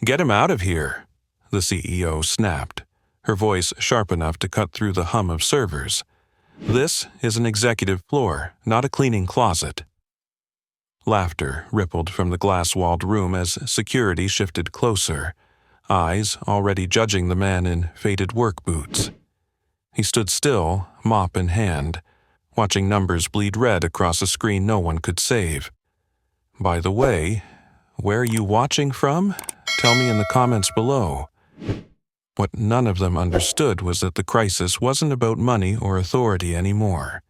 "Get him out of here," the CEO snapped, her voice sharp enough to cut through the hum of servers. "This is an executive floor, not a cleaning closet." Laughter rippled from the glass-walled room as security shifted closer, eyes already judging the man in faded work boots. He stood still, mop in hand, watching numbers bleed red across a screen no one could save. "By the way, where are you watching from? Tell me in the comments below." What none of them understood was that the crisis wasn't about money or authority anymore.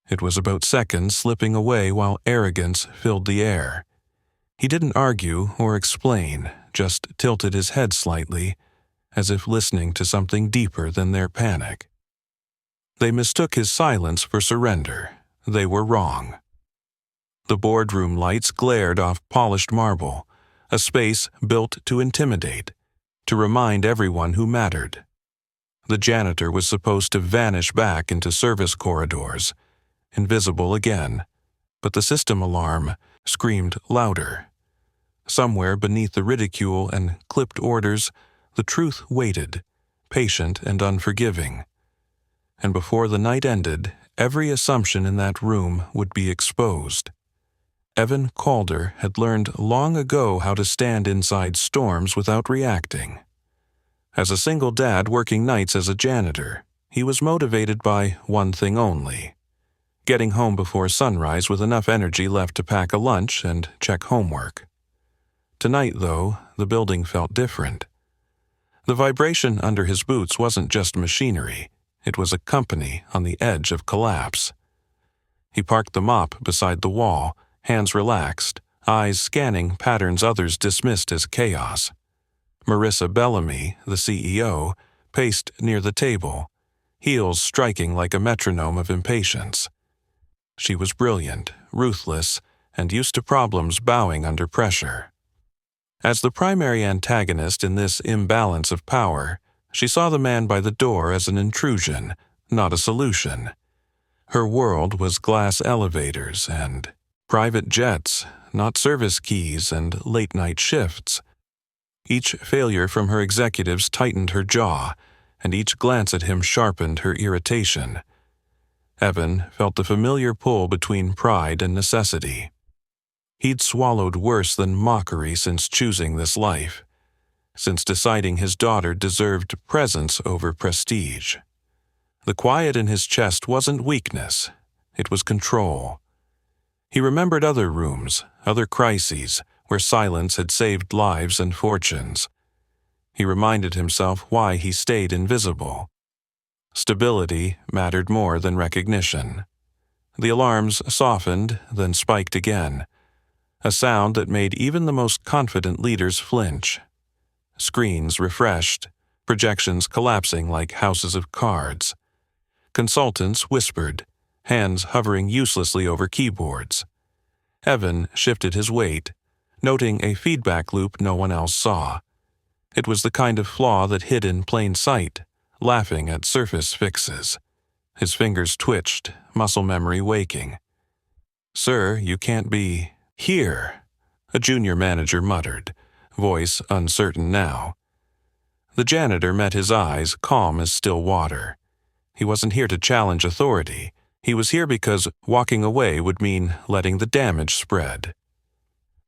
It was about seconds slipping away while arrogance filled the air. He didn't argue or explain, just tilted his head slightly, as if listening to something deeper than their panic. They mistook his silence for surrender. They were wrong. The boardroom lights glared off polished marble, a space built to intimidate, to remind everyone who mattered. The janitor was supposed to vanish back into service corridors, invisible again, but the system alarm screamed louder. Somewhere beneath the ridicule and clipped orders, the truth waited, patient and unforgiving. And before the night ended, every assumption in that room would be exposed. Evan Calder had learned long ago how to stand inside storms without reacting. As a single dad working nights as a janitor, he was motivated by one thing only: getting home before sunrise with enough energy left to pack a lunch and check homework. Tonight, though, the building felt different. The vibration under his boots wasn't just machinery, it was a company on the edge of collapse. He parked the mop beside the wall, hands relaxed, eyes scanning patterns others dismissed as chaos. Marissa Bellamy, the CEO, paced near the table, heels striking like a metronome of impatience. She was brilliant, ruthless, and used to problems bowing under pressure. As the primary antagonist in this imbalance of power, she saw the man by the door as an intrusion, not a solution. Her world was glass elevators and private jets, not service keys and late-night shifts. Each failure from her executives tightened her jaw, and each glance at him sharpened her irritation. Evan felt the familiar pull between pride and necessity. He'd swallowed worse than mockery since choosing this life, since deciding his daughter deserved presence over prestige. The quiet in his chest wasn't weakness, it was control. He remembered other rooms, other crises, where silence had saved lives and fortunes. He reminded himself why he stayed invisible. Stability mattered more than recognition. The alarms softened, then spiked again, a sound that made even the most confident leaders flinch. Screens refreshed, projections collapsing like houses of cards. Consultants whispered, hands hovering uselessly over keyboards. Evan shifted his weight, noting a feedback loop no one else saw. It was the kind of flaw that hid in plain sight, laughing at surface fixes. His fingers twitched, muscle memory waking. "Sir, you can't be here," a junior manager muttered, voice uncertain now. The janitor met his eyes, calm as still water. He wasn't here to challenge authority. He was here because walking away would mean letting the damage spread.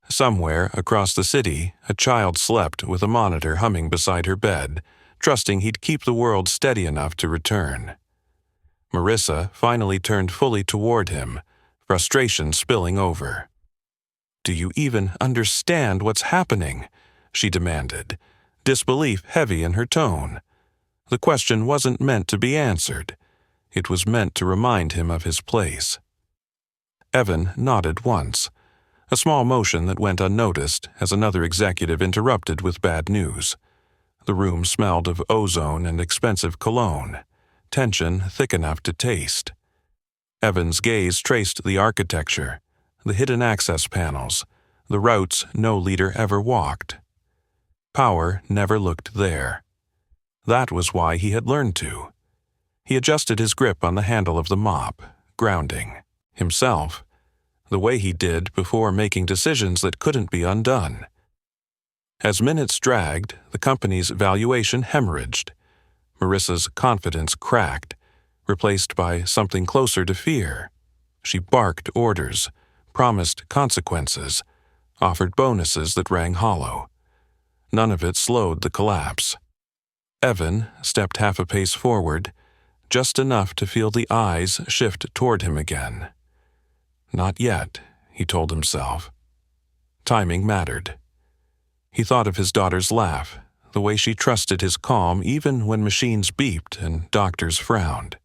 Somewhere across the city, a child slept with a monitor humming beside her bed, trusting he'd keep the world steady enough to return. Marissa finally turned fully toward him, frustration spilling over. "Do you even understand what's happening?" she demanded, disbelief heavy in her tone. The question wasn't meant to be answered. It was meant to remind him of his place. Evan nodded once, a small motion that went unnoticed as another executive interrupted with bad news. The room smelled of ozone and expensive cologne, tension thick enough to taste. Evan's gaze traced the architecture, the hidden access panels, the routes no leader ever walked. Power never looked there. That was why he had learned to. He adjusted his grip on the handle of the mop, grounding himself, the way he did before making decisions that couldn't be undone. As minutes dragged, the company's valuation hemorrhaged. Marissa's confidence cracked, replaced by something closer to fear. She barked orders, promised consequences, offered bonuses that rang hollow. None of it slowed the collapse. Evan stepped half a pace forward, just enough to feel the eyes shift toward him again. Not yet, he told himself. Timing mattered. He thought of his daughter's laugh, the way she trusted his calm even when machines beeped and doctors frowned.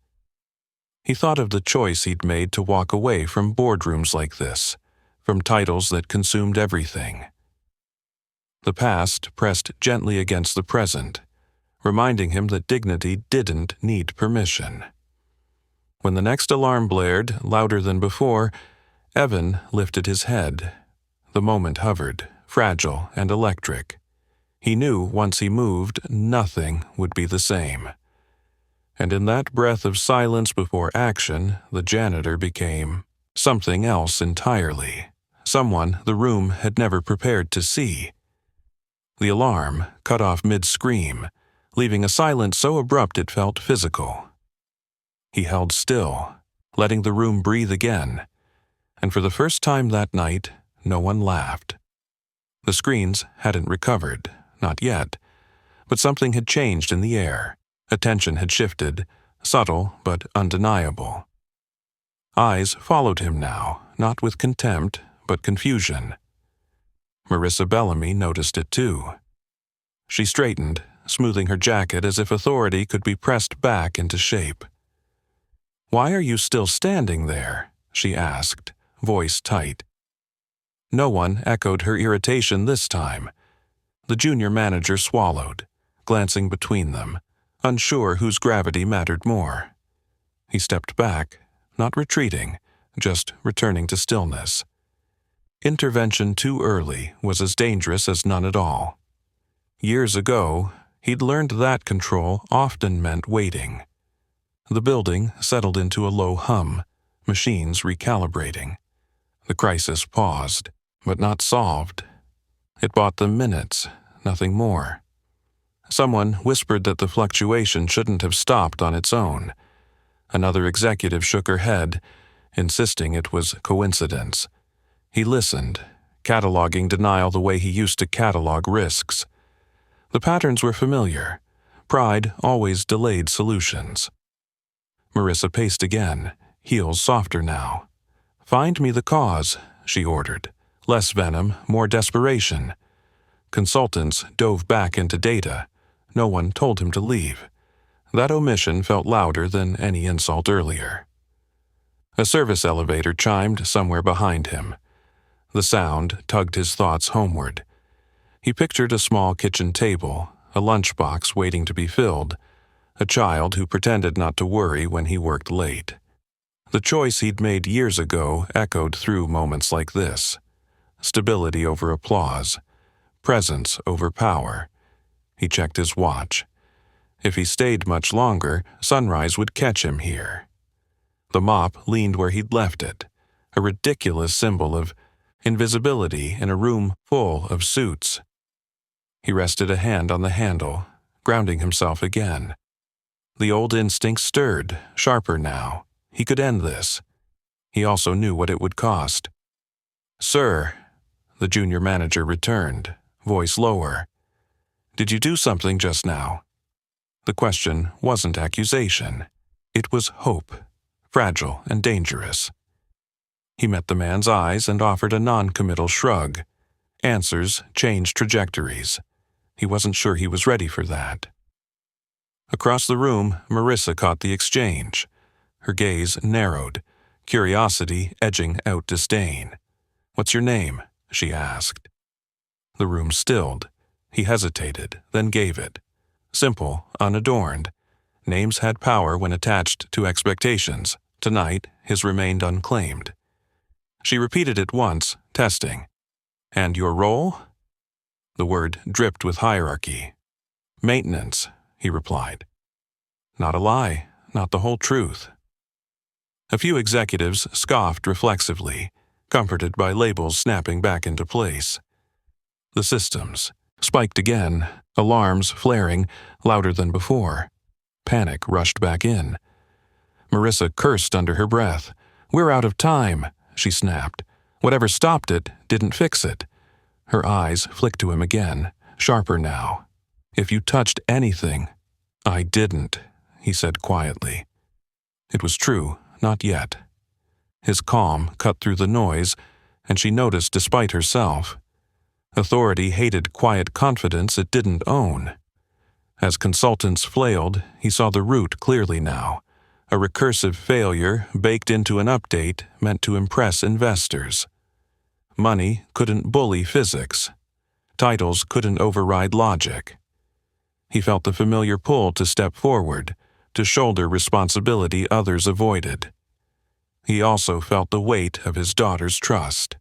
He thought of the choice he'd made to walk away from boardrooms like this, from titles that consumed everything. The past pressed gently against the present, reminding him that dignity didn't need permission. When the next alarm blared, louder than before, Evan lifted his head. The moment hovered, fragile and electric. He knew once he moved, nothing would be the same. And in that breath of silence before action, the janitor became something else entirely, someone the room had never prepared to see. The alarm cut off mid-scream, leaving a silence so abrupt it felt physical. He held still, letting the room breathe again, and for the first time that night, no one laughed. The screens hadn't recovered, not yet, but something had changed in the air. Attention had shifted, subtle but undeniable. Eyes followed him now, not with contempt, but confusion. Marissa Bellamy noticed it too. She straightened, smoothing her jacket as if authority could be pressed back into shape. "Why are you still standing there?" she asked, voice tight. No one echoed her irritation this time. The junior manager swallowed, glancing between them, unsure whose gravity mattered more. He stepped back, not retreating, just returning to stillness. Intervention too early was as dangerous as none at all. Years ago, he'd learned that control often meant waiting. The building settled into a low hum, machines recalibrating. The crisis paused, but not solved. It bought them minutes, nothing more. Someone whispered that the fluctuation shouldn't have stopped on its own. Another executive shook her head, insisting it was coincidence. He listened, cataloging denial the way he used to catalog risks. The patterns were familiar. Pride always delayed solutions. Marissa paced again, heels softer now. "Find me the cause," she ordered. Less venom, more desperation. Consultants dove back into data. No one told him to leave. That omission felt louder than any insult earlier. A service elevator chimed somewhere behind him. The sound tugged his thoughts homeward. He pictured a small kitchen table, a lunchbox waiting to be filled, a child who pretended not to worry when he worked late. The choice he'd made years ago echoed through moments like this. Stability over applause, presence over power. He checked his watch. If he stayed much longer, sunrise would catch him here. The mop leaned where he'd left it, a ridiculous symbol of invisibility in a room full of suits. He rested a hand on the handle, grounding himself again. The old instinct stirred, sharper now. He could end this. He also knew what it would cost. "Sir," the junior manager returned, voice lower. "Did you do something just now?" The question wasn't accusation. It was hope, fragile and dangerous. He met the man's eyes and offered a non-committal shrug. Answers changed trajectories. He wasn't sure he was ready for that. Across the room, Marissa caught the exchange. Her gaze narrowed, curiosity edging out disdain. "What's your name?" she asked. The room stilled. He hesitated, then gave it. Simple, unadorned. Names had power when attached to expectations. Tonight, his remained unclaimed. She repeated it once, testing. "And your role?" The word dripped with hierarchy. "Maintenance," he replied. Not a lie, not the whole truth. A few executives scoffed reflexively, comforted by labels snapping back into place. The systems, Spiked again, alarms flaring, louder than before. Panic rushed back in. Marissa cursed under her breath. "We're out of time," she snapped. "Whatever stopped it didn't fix it." Her eyes flicked to him again, sharper now. "If you touched anything—" "I didn't," he said quietly. It was true, not yet. His calm cut through the noise, and she noticed despite herself. Authority hated quiet confidence it didn't own. As consultants flailed, he saw the root clearly now. A recursive failure baked into an update meant to impress investors. Money couldn't bully physics. Titles couldn't override logic. He felt the familiar pull to step forward, to shoulder responsibility others avoided. He also felt the weight of his daughter's trust.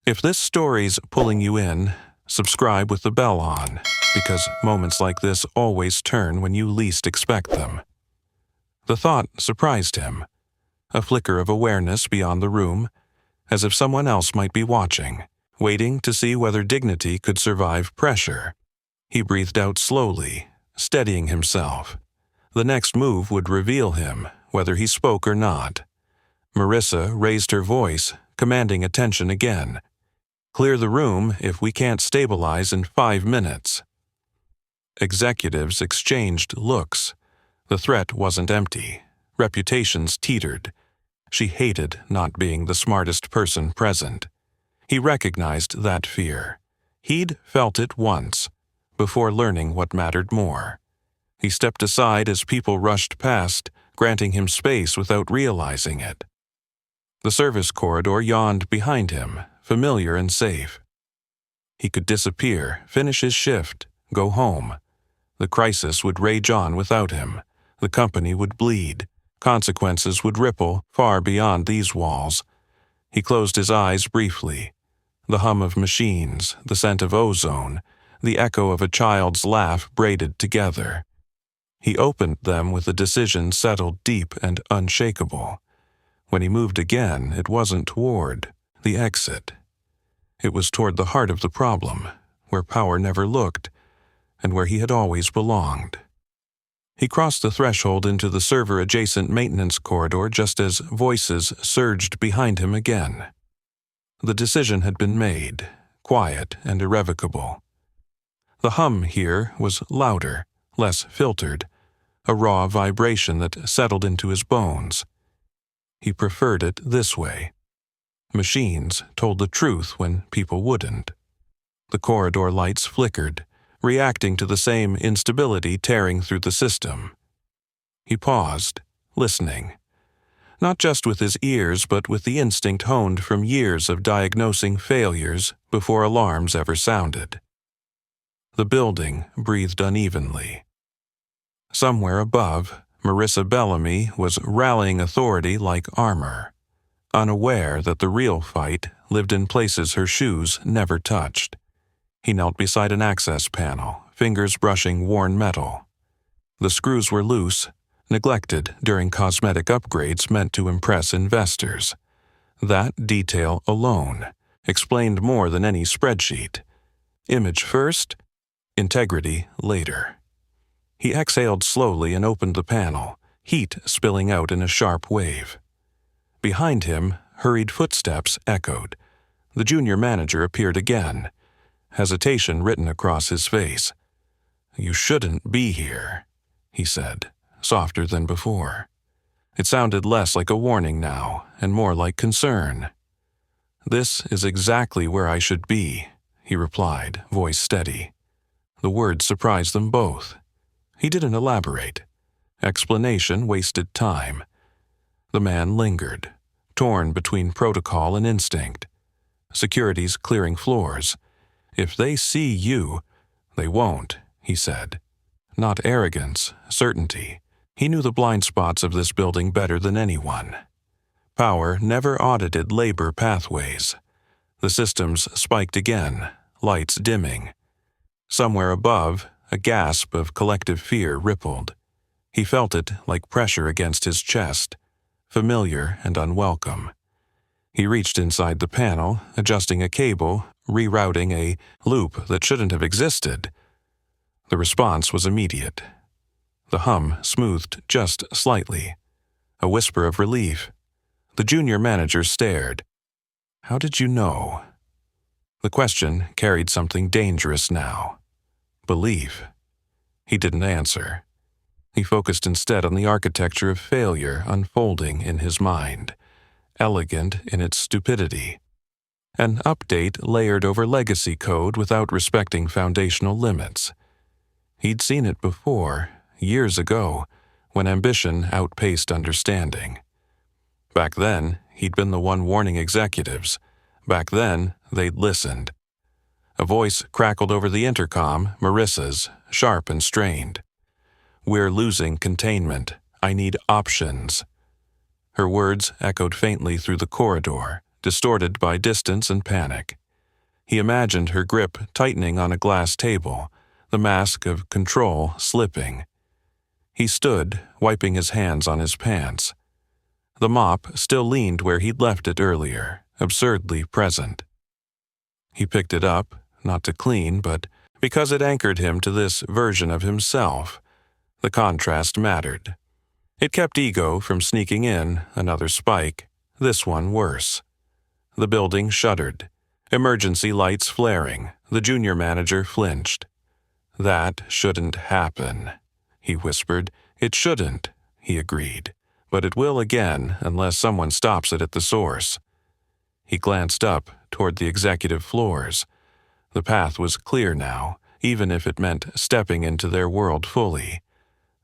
If this story's pulling you in, subscribe with the bell on, because moments like this always turn when you least expect them. The thought surprised him, a flicker of awareness beyond the room, as if someone else might be watching, waiting to see whether dignity could survive pressure. He breathed out slowly, steadying himself. The next move would reveal him, whether he spoke or not. Marissa raised her voice, commanding attention again. "Clear the room if we can't stabilize in 5 minutes." Executives exchanged looks. The threat wasn't empty. Reputations teetered. She hated not being the smartest person present. He recognized that fear. He'd felt it once, before learning what mattered more. He stepped aside as people rushed past, granting him space without realizing it. The service corridor yawned behind him, familiar and safe. He could disappear, finish his shift, go home. The crisis would rage on without him. The company would bleed. Consequences would ripple far beyond these walls. He closed his eyes briefly. The hum of machines, the scent of ozone, the echo of a child's laugh braided together. He opened them with a decision settled deep and unshakable. When he moved again, it wasn't toward the exit. It was toward the heart of the problem, where power never looked, and where he had always belonged. He crossed the threshold into the server-adjacent maintenance corridor just as voices surged behind him again. The decision had been made, quiet and irrevocable. The hum here was louder, less filtered, a raw vibration that settled into his bones. He preferred it this way. Machines told the truth when people wouldn't. The corridor lights flickered, reacting to the same instability tearing through the system. He paused, listening. Not just with his ears, but with the instinct honed from years of diagnosing failures before alarms ever sounded. The building breathed unevenly. Somewhere above, Marissa Bellamy was rallying authority like armor, unaware that the real fight lived in places her shoes never touched. He knelt beside an access panel, fingers brushing worn metal. The screws were loose, neglected during cosmetic upgrades meant to impress investors. That detail alone explained more than any spreadsheet. Image first, integrity later. He exhaled slowly and opened the panel, heat spilling out in a sharp wave. Behind him, hurried footsteps echoed. The junior manager appeared again, hesitation written across his face. "You shouldn't be here," he said, softer than before. It sounded less like a warning now, and more like concern. "This is exactly where I should be," he replied, voice steady. The words surprised them both. He didn't elaborate. Explanation wasted time. The man lingered, torn between protocol and instinct. Security's clearing floors. "If they see you—" "They won't," he said. Not arrogance, certainty. He knew the blind spots of this building better than anyone. Power never audited labor pathways. The systems spiked again, lights dimming. Somewhere above, a gasp of collective fear rippled. He felt it like pressure against his chest, familiar and unwelcome. He reached inside the panel, adjusting a cable, rerouting a loop that shouldn't have existed. The response was immediate. The hum smoothed just slightly. A whisper of relief. The junior manager stared. "How did you know?" The question carried something dangerous now. Belief. He didn't answer. He focused instead on the architecture of failure unfolding in his mind, elegant in its stupidity. An update layered over legacy code without respecting foundational limits. He'd seen it before, years ago, when ambition outpaced understanding. Back then, he'd been the one warning executives. Back then, they'd listened. A voice crackled over the intercom, Marissa's, sharp and strained. "We're losing containment. I need options." Her words echoed faintly through the corridor, distorted by distance and panic. He imagined her grip tightening on a glass table, the mask of control slipping. He stood, wiping his hands on his pants. The mop still leaned where he'd left it earlier, absurdly present. He picked it up, not to clean, but because it anchored him to this version of himself. The contrast mattered. It kept ego from sneaking in, another spike, this one worse. The building shuddered. Emergency lights flaring. The junior manager flinched. "That shouldn't happen," he whispered. "It shouldn't," he agreed. "But it will again unless someone stops it at the source." He glanced up toward the executive floors. The path was clear now, even if it meant stepping into their world fully.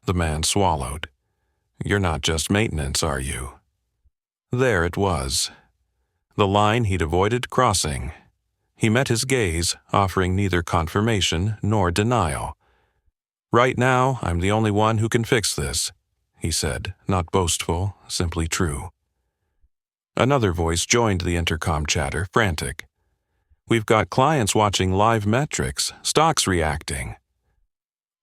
The man swallowed. "You're not just maintenance, are you?" There it was. The line he'd avoided crossing. He met his gaze, offering neither confirmation nor denial. "Right now, I'm the only one who can fix this," he said, not boastful, simply true. Another voice joined the intercom chatter, frantic. "We've got clients watching live metrics, stocks reacting."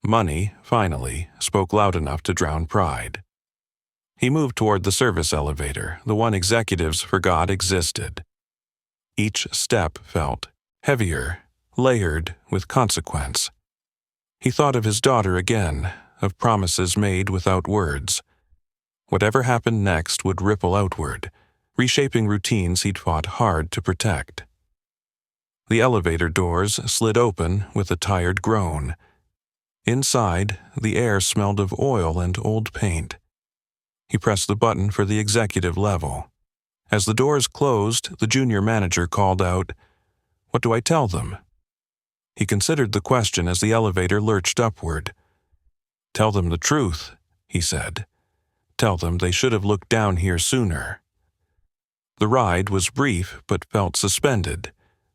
Money, finally, spoke loud enough to drown pride. He moved toward the service elevator, the one executives forgot existed. Each step felt heavier, layered with consequence. He thought of his daughter again, of promises made without words. Whatever happened next would ripple outward, reshaping routines he'd fought hard to protect. The elevator doors slid open with a tired groan. Inside, the air smelled of oil and old paint. He pressed the button for the executive level. As the doors closed, the junior manager called out, "What do I tell them?" He considered the question as the elevator lurched upward. "Tell them the truth," he said. "Tell them they should have looked down here sooner." The ride was brief but felt suspended,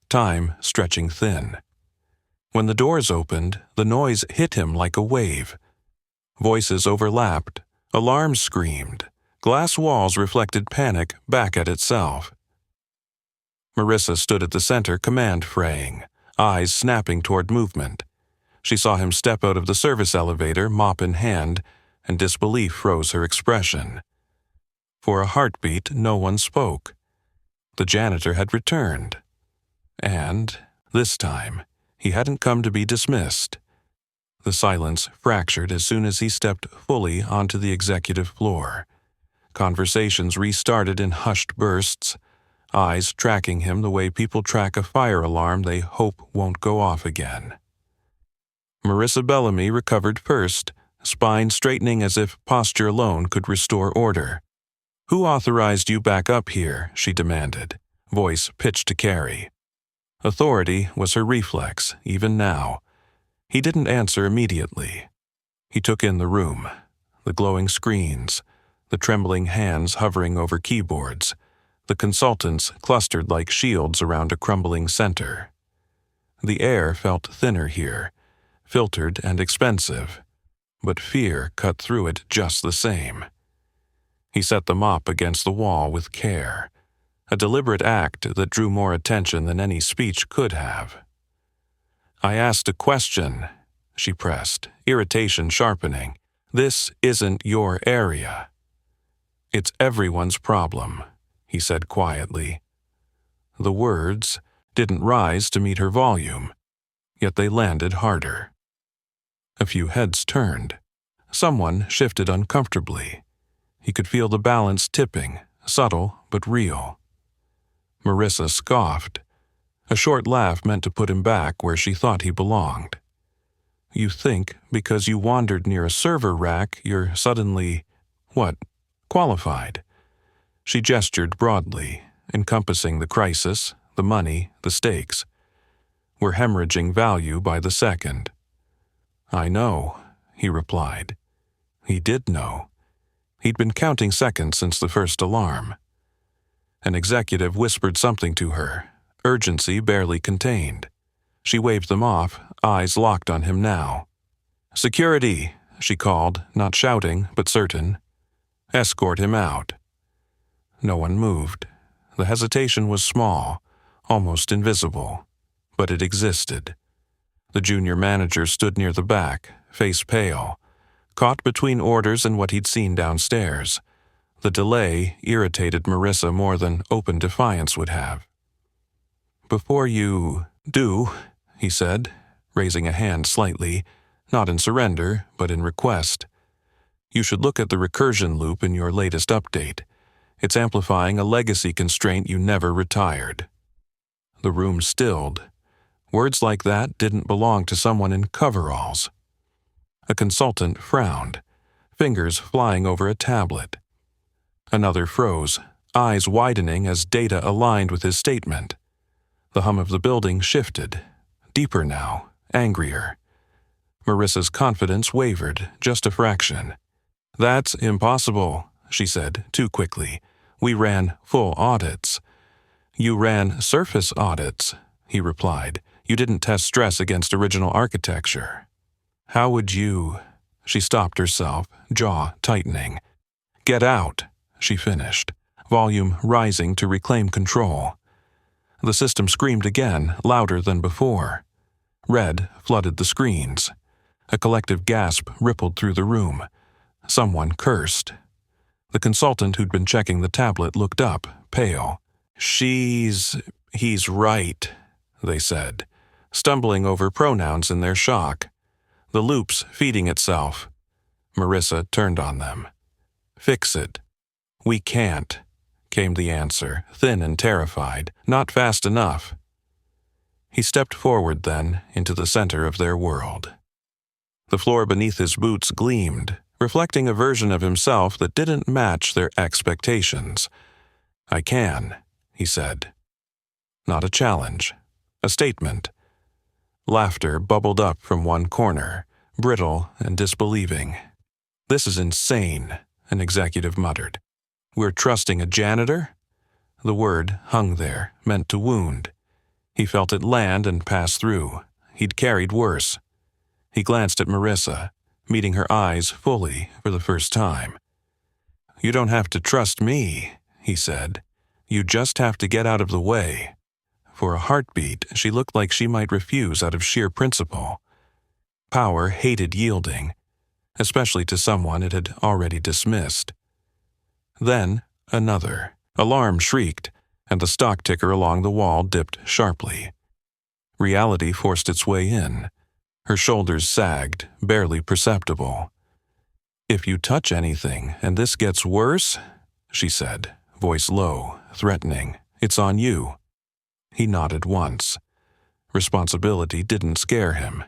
time stretching thin. When the doors opened, the noise hit him like a wave. Voices overlapped, alarms screamed, glass walls reflected panic back at itself. Marissa stood at the center, command fraying, eyes snapping toward movement. She saw him step out of the service elevator, mop in hand, and disbelief froze her expression. For a heartbeat, no one spoke. The janitor had returned. And, this time, he hadn't come to be dismissed. The silence fractured as soon as he stepped fully onto the executive floor. Conversations restarted in hushed bursts, eyes tracking him the way people track a fire alarm they hope won't go off again. Marissa Bellamy recovered first, spine straightening as if posture alone could restore order. "Who authorized you back up here?" she demanded, voice pitched to Carrie. Authority was her reflex, even now. He didn't answer immediately. He took in the room, the glowing screens, the trembling hands hovering over keyboards, the consultants clustered like shields around a crumbling center. The air felt thinner here, filtered and expensive, but fear cut through it just the same. He set the mop against the wall with care, a deliberate act that drew more attention than any speech could have. "I asked a question," she pressed, irritation sharpening. "This isn't your area." "It's everyone's problem," he said quietly. The words didn't rise to meet her volume, yet they landed harder. A few heads turned. Someone shifted uncomfortably. He could feel the balance tipping, subtle but real. Marissa scoffed. A short laugh meant to put him back where she thought he belonged. You think because you wandered near a server rack you're suddenly, qualified? She gestured broadly, encompassing the crisis, the money, the stakes. We're hemorrhaging value by the second. I know, he replied. He did know. He'd been counting seconds since the first alarm. An executive whispered something to her, urgency barely contained. She waved them off, eyes locked on him now. Security, she called, not shouting, but certain. Escort him out. No one moved. The hesitation was small, almost invisible, but it existed. The junior manager stood near the back, face pale, caught between orders and what he'd seen downstairs. The delay irritated Marissa more than open defiance would have. Before you do, he said, raising a hand slightly, not in surrender, but in request. You should look at the recursion loop in your latest update. It's amplifying a legacy constraint you never retired. The room stilled. Words like that didn't belong to someone in coveralls. A consultant frowned, fingers flying over a tablet. Another froze, eyes widening as data aligned with his statement. The hum of the building shifted, deeper now, angrier. Marissa's confidence wavered just a fraction. That's impossible, she said, too quickly. We ran full audits. You ran surface audits, he replied. You didn't test stress against original architecture. How would you? She stopped herself, jaw tightening. Get out, she finished, volume rising to reclaim control. The system screamed again, louder than before. Red flooded the screens. A collective gasp rippled through the room. Someone cursed. The consultant who'd been checking the tablet looked up, pale. He's right, they said, stumbling over pronouns in their shock. The loop's feeding itself. Marissa turned on them. Fix it. We can't, came the answer, thin and terrified. Not fast enough. He stepped forward then into the center of their world. The floor beneath his boots gleamed, reflecting a version of himself that didn't match their expectations. I can, he said. Not a challenge, a statement. Laughter bubbled up from one corner, brittle and disbelieving. This is insane, an executive muttered. We're trusting a janitor? The word hung there, meant to wound. He felt it land and pass through. He'd carried worse. He glanced at Marissa, meeting her eyes fully for the first time. You don't have to trust me, he said. You just have to get out of the way. For a heartbeat, she looked like she might refuse out of sheer principle. Power hated yielding, especially to someone it had already dismissed. Then, another. Alarm shrieked, and the stock ticker along the wall dipped sharply. Reality forced its way in. Her shoulders sagged, barely perceptible. If you touch anything and this gets worse, she said, voice low, threatening, it's on you. He nodded once. Responsibility didn't scare him.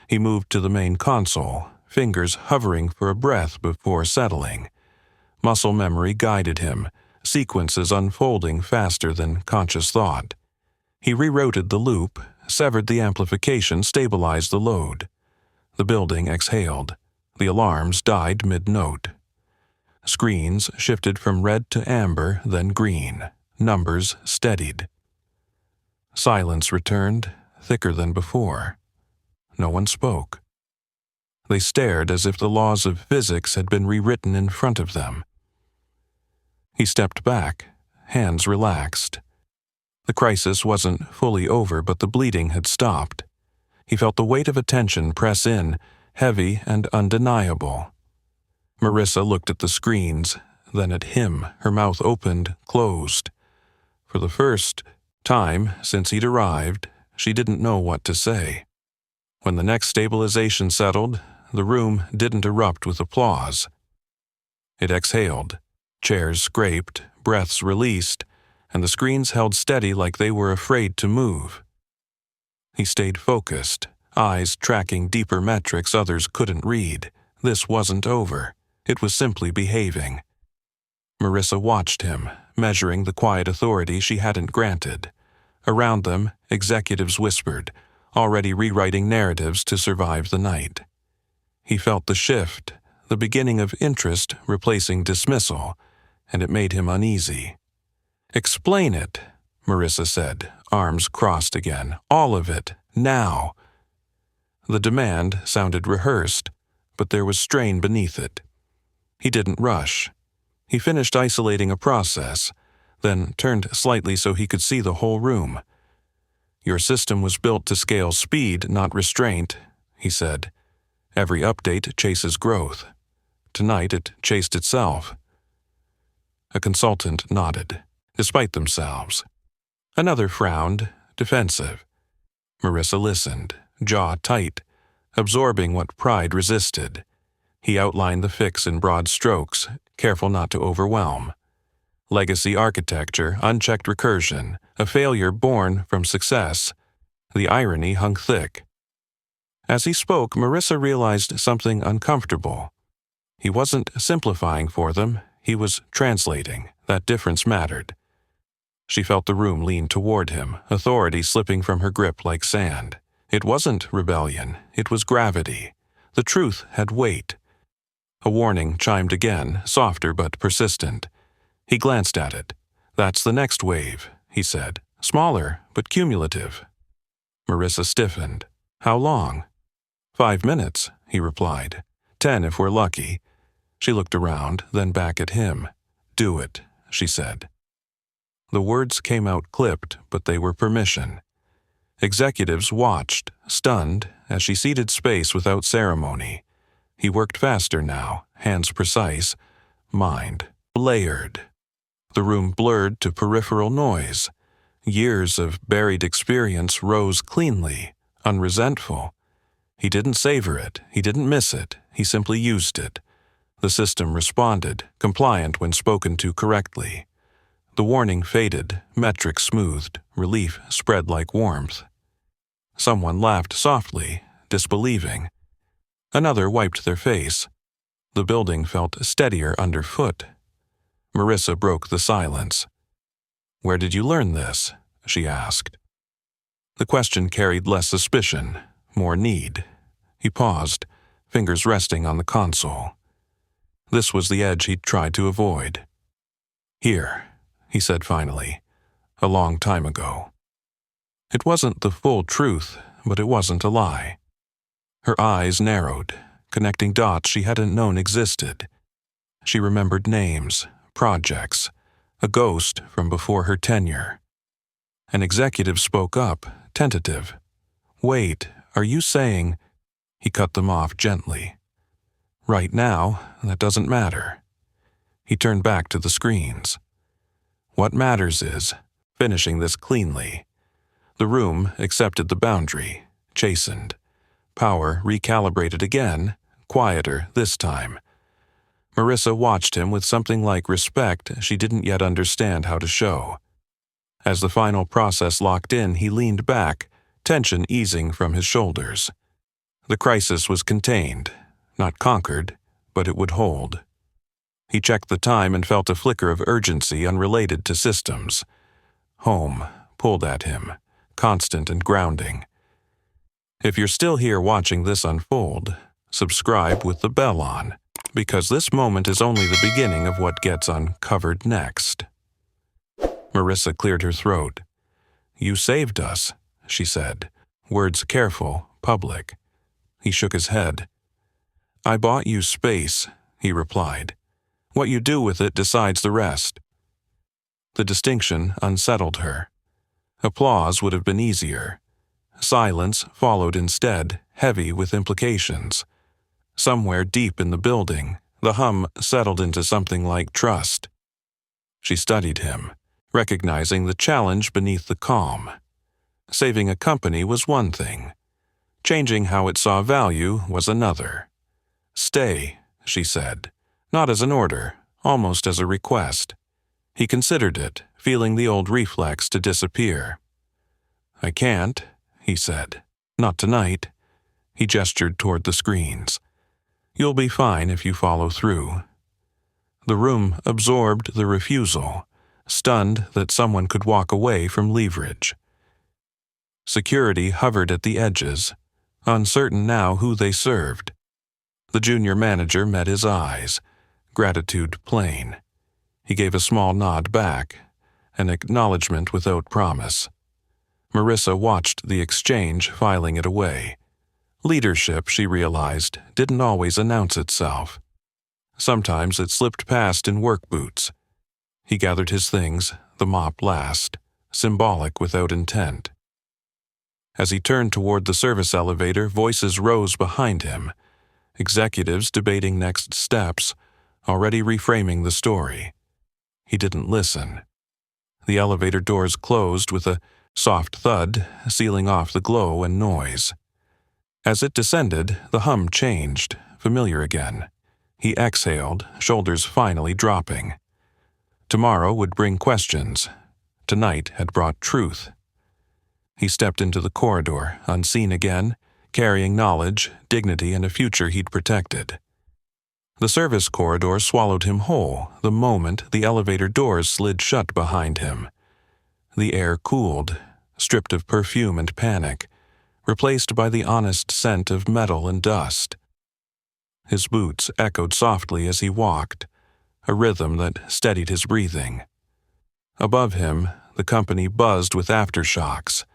He moved to the main console, fingers hovering for a breath before settling. Muscle memory guided him, sequences unfolding faster than conscious thought. He rerouted the loop, severed the amplification, stabilized the load. The building exhaled. The alarms died mid-note. Screens shifted from red to amber, then green. Numbers steadied. Silence returned, thicker than before. No one spoke. They stared as if the laws of physics had been rewritten in front of them. He stepped back, hands relaxed. The crisis wasn't fully over, but the bleeding had stopped. He felt the weight of attention press in, heavy and undeniable. Marissa looked at the screens, then at him, her mouth opened, closed. For the first time since he'd arrived, she didn't know what to say. When the next stabilization settled, the room didn't erupt with applause. It exhaled. Chairs scraped, breaths released, and the screens held steady like they were afraid to move. He stayed focused, eyes tracking deeper metrics others couldn't read. This wasn't over. It was simply behaving. Marissa watched him, measuring the quiet authority she hadn't granted. Around them, executives whispered, already rewriting narratives to survive the night. He felt the shift, the beginning of interest replacing dismissal, and it made him uneasy. "Explain it," Marissa said, arms crossed again. "All of it, now." The demand sounded rehearsed, but there was strain beneath it. He didn't rush. He finished isolating a process, then turned slightly so he could see the whole room. "Your system was built to scale speed, not restraint," he said. "Every update chases growth. Tonight it chased itself." A consultant nodded, despite themselves. Another frowned, defensive. Marissa listened, jaw tight, absorbing what pride resisted. He outlined the fix in broad strokes, careful not to overwhelm. Legacy architecture, unchecked recursion, a failure born from success. The irony hung thick. As he spoke, Marissa realized something uncomfortable. He wasn't simplifying for them, he was translating. That difference mattered. She felt the room lean toward him, authority slipping from her grip like sand. It wasn't rebellion, it was gravity. The truth had weight. A warning chimed again, softer but persistent. He glanced at it. "That's the next wave," he said. "Smaller, but cumulative." Marissa stiffened. "How long?" 5 minutes, he replied. 10 if we're lucky. She looked around, then back at him. "Do it," she said. The words came out clipped, but they were permission. Executives watched, stunned, as she ceded space without ceremony. He worked faster now, hands precise, mind layered. The room blurred to peripheral noise. Years of buried experience rose cleanly, unresentful. He didn't savor it, he didn't miss it, he simply used it. The system responded, compliant when spoken to correctly. The warning faded, metrics smoothed, relief spread like warmth. Someone laughed softly, disbelieving. Another wiped their face. The building felt steadier underfoot. Marissa broke the silence. "Where did you learn this?" she asked. The question carried less suspicion, more need. He paused, fingers resting on the console. This was the edge he'd tried to avoid. "Here," he said finally, "a long time ago." It wasn't the full truth, but it wasn't a lie. Her eyes narrowed, connecting dots she hadn't known existed. She remembered names, projects, a ghost from before her tenure. An executive spoke up, tentative. "Wait, are you saying—" He cut them off gently. "Right now, that doesn't matter." He turned back to the screens. "What matters is finishing this cleanly." The room accepted the boundary, chastened. Power recalibrated again, quieter this time. Marissa watched him with something like respect she didn't yet understand how to show. As the final process locked in, he leaned back, tension easing from his shoulders. The crisis was contained, not conquered, but it would hold. He checked the time and felt a flicker of urgency unrelated to systems. Home pulled at him, constant and grounding. If you're still here watching this unfold, subscribe with the bell on, because this moment is only the beginning of what gets uncovered next. Marissa cleared her throat. "You saved us," she said, words careful, public. He shook his head. "I bought you space," he replied. "What you do with it decides the rest." The distinction unsettled her. Applause would have been easier. Silence followed instead, heavy with implications. Somewhere deep in the building, The hum settled into something like trust. She studied him, recognizing the challenge beneath the calm. Saving a company was one thing. Changing how it saw value was another. "Stay," she said, not as an order, almost as a request. He considered it, feeling the old reflex to disappear. "I can't," he said. "Not tonight." He gestured toward the screens. "You'll be fine if you follow through." The room absorbed the refusal, stunned that someone could walk away from leverage. Security hovered at the edges, uncertain now who they served. The junior manager met his eyes, gratitude plain. He gave a small nod back, an acknowledgement without promise. Marissa watched the exchange, filing it away. Leadership, she realized, didn't always announce itself. Sometimes it slipped past in work boots. He gathered his things, the mop last, symbolic without intent. As he turned toward the service elevator, voices rose behind him. Executives debating next steps, already reframing the story. He didn't listen. The elevator doors closed with a soft thud, sealing off the glow and noise. As it descended, the hum changed, familiar again. He exhaled, shoulders finally dropping. Tomorrow would bring questions. Tonight had brought truth. He stepped into the corridor, unseen again, carrying knowledge, dignity, and a future he'd protected. The service corridor swallowed him whole the moment the elevator doors slid shut behind him. The air cooled, stripped of perfume and panic, replaced by the honest scent of metal and dust. His boots echoed softly as he walked, a rhythm that steadied his breathing. Above him, the company buzzed with aftershocks,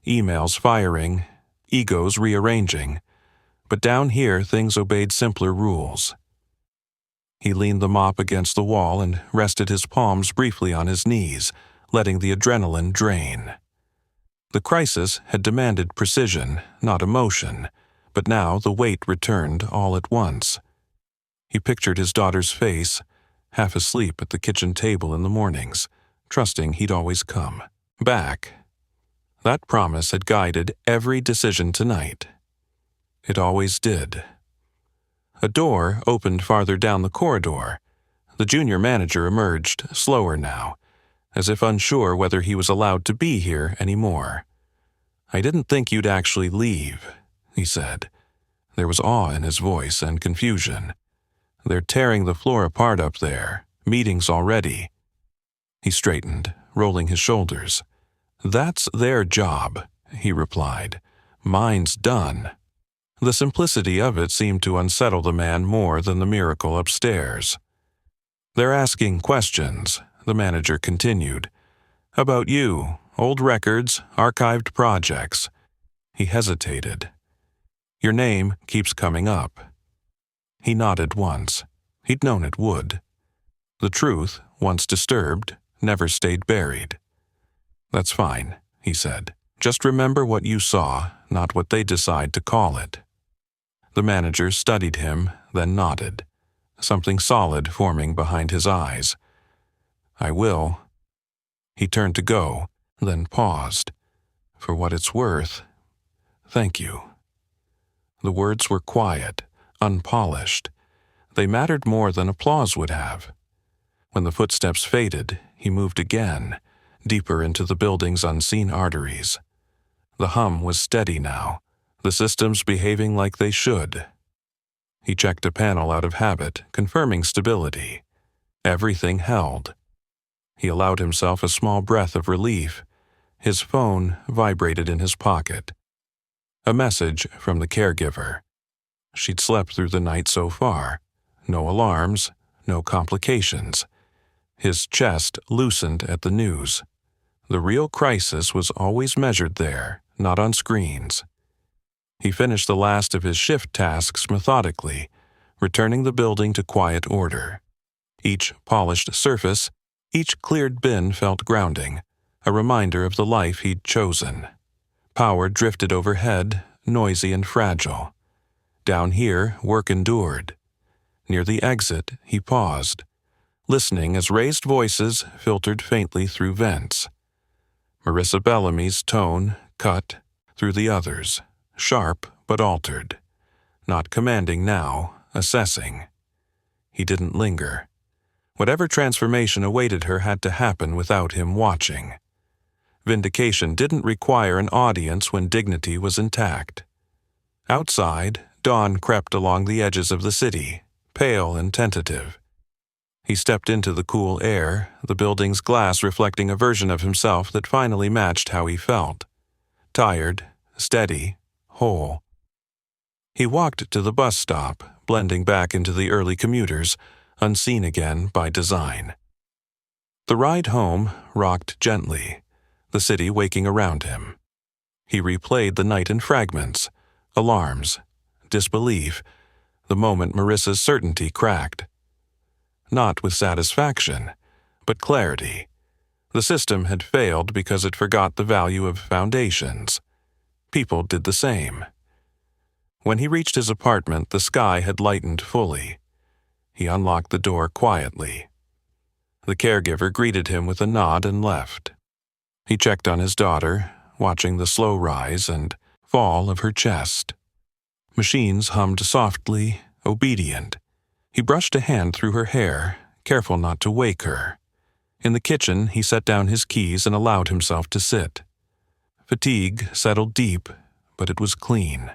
emails firing, egos rearranging, but down here things obeyed simpler rules. He leaned the mop against the wall and rested his palms briefly on his knees, letting the adrenaline drain. The crisis had demanded precision, not emotion, but now the weight returned all at once. He pictured his daughter's face, half asleep at the kitchen table in the mornings, trusting he'd always come back. That promise had guided every decision tonight. It always did. A door opened farther down the corridor. The junior manager emerged, slower now, as if unsure whether he was allowed to be here anymore. "I didn't think you'd actually leave," he said. There was awe in his voice and confusion. "They're tearing the floor apart up there. Meetings already." He straightened, rolling his shoulders. "That's their job," he replied. "Mine's done." The simplicity of it seemed to unsettle the man more than the miracle upstairs. "They're asking questions," the manager continued. "About you, old records, archived projects." He hesitated. "Your name keeps coming up." He nodded once. He'd known it would. The truth, once disturbed, never stayed buried. "That's fine," he said. "Just remember what you saw, not what they decide to call it." The manager studied him, then nodded, something solid forming behind his eyes. "I will." He turned to go, then paused. "For what it's worth, thank you." The words were quiet, unpolished. They mattered more than applause would have. When the footsteps faded, he moved again, deeper into the building's unseen arteries. The hum was steady now, the systems behaving like they should. He checked a panel out of habit, confirming stability. Everything held. He allowed himself a small breath of relief. His phone vibrated in his pocket. A message from the caregiver. She'd slept through the night so far. No alarms, no complications. His chest loosened at the news. The real crisis was always measured there, not on screens. He finished the last of his shift tasks methodically, returning the building to quiet order. Each polished surface, each cleared bin felt grounding, a reminder of the life he'd chosen. Power drifted overhead, noisy and fragile. Down here, work endured. Near the exit, he paused, listening as raised voices filtered faintly through vents. Marissa Bellamy's tone cut through the others, sharp but altered. Not commanding now, assessing. He didn't linger. Whatever transformation awaited her had to happen without him watching. Vindication didn't require an audience when dignity was intact. Outside, dawn crept along the edges of the city, pale and tentative. He stepped into the cool air, the building's glass reflecting a version of himself that finally matched how he felt. Tired, steady, whole. He walked to the bus stop, blending back into the early commuters, unseen again by design. The ride home rocked gently, the city waking around him. He replayed the night in fragments, alarms, disbelief, the moment Marissa's certainty cracked. Not with satisfaction, but clarity. The system had failed because it forgot the value of foundations. People did the same. When he reached his apartment, the sky had lightened fully. He unlocked the door quietly. The caregiver greeted him with a nod and left. He checked on his daughter, watching the slow rise and fall of her chest. Machines hummed softly, obedient. He brushed a hand through her hair, careful not to wake her. In the kitchen, he set down his keys and allowed himself to sit. Fatigue settled deep, but it was clean.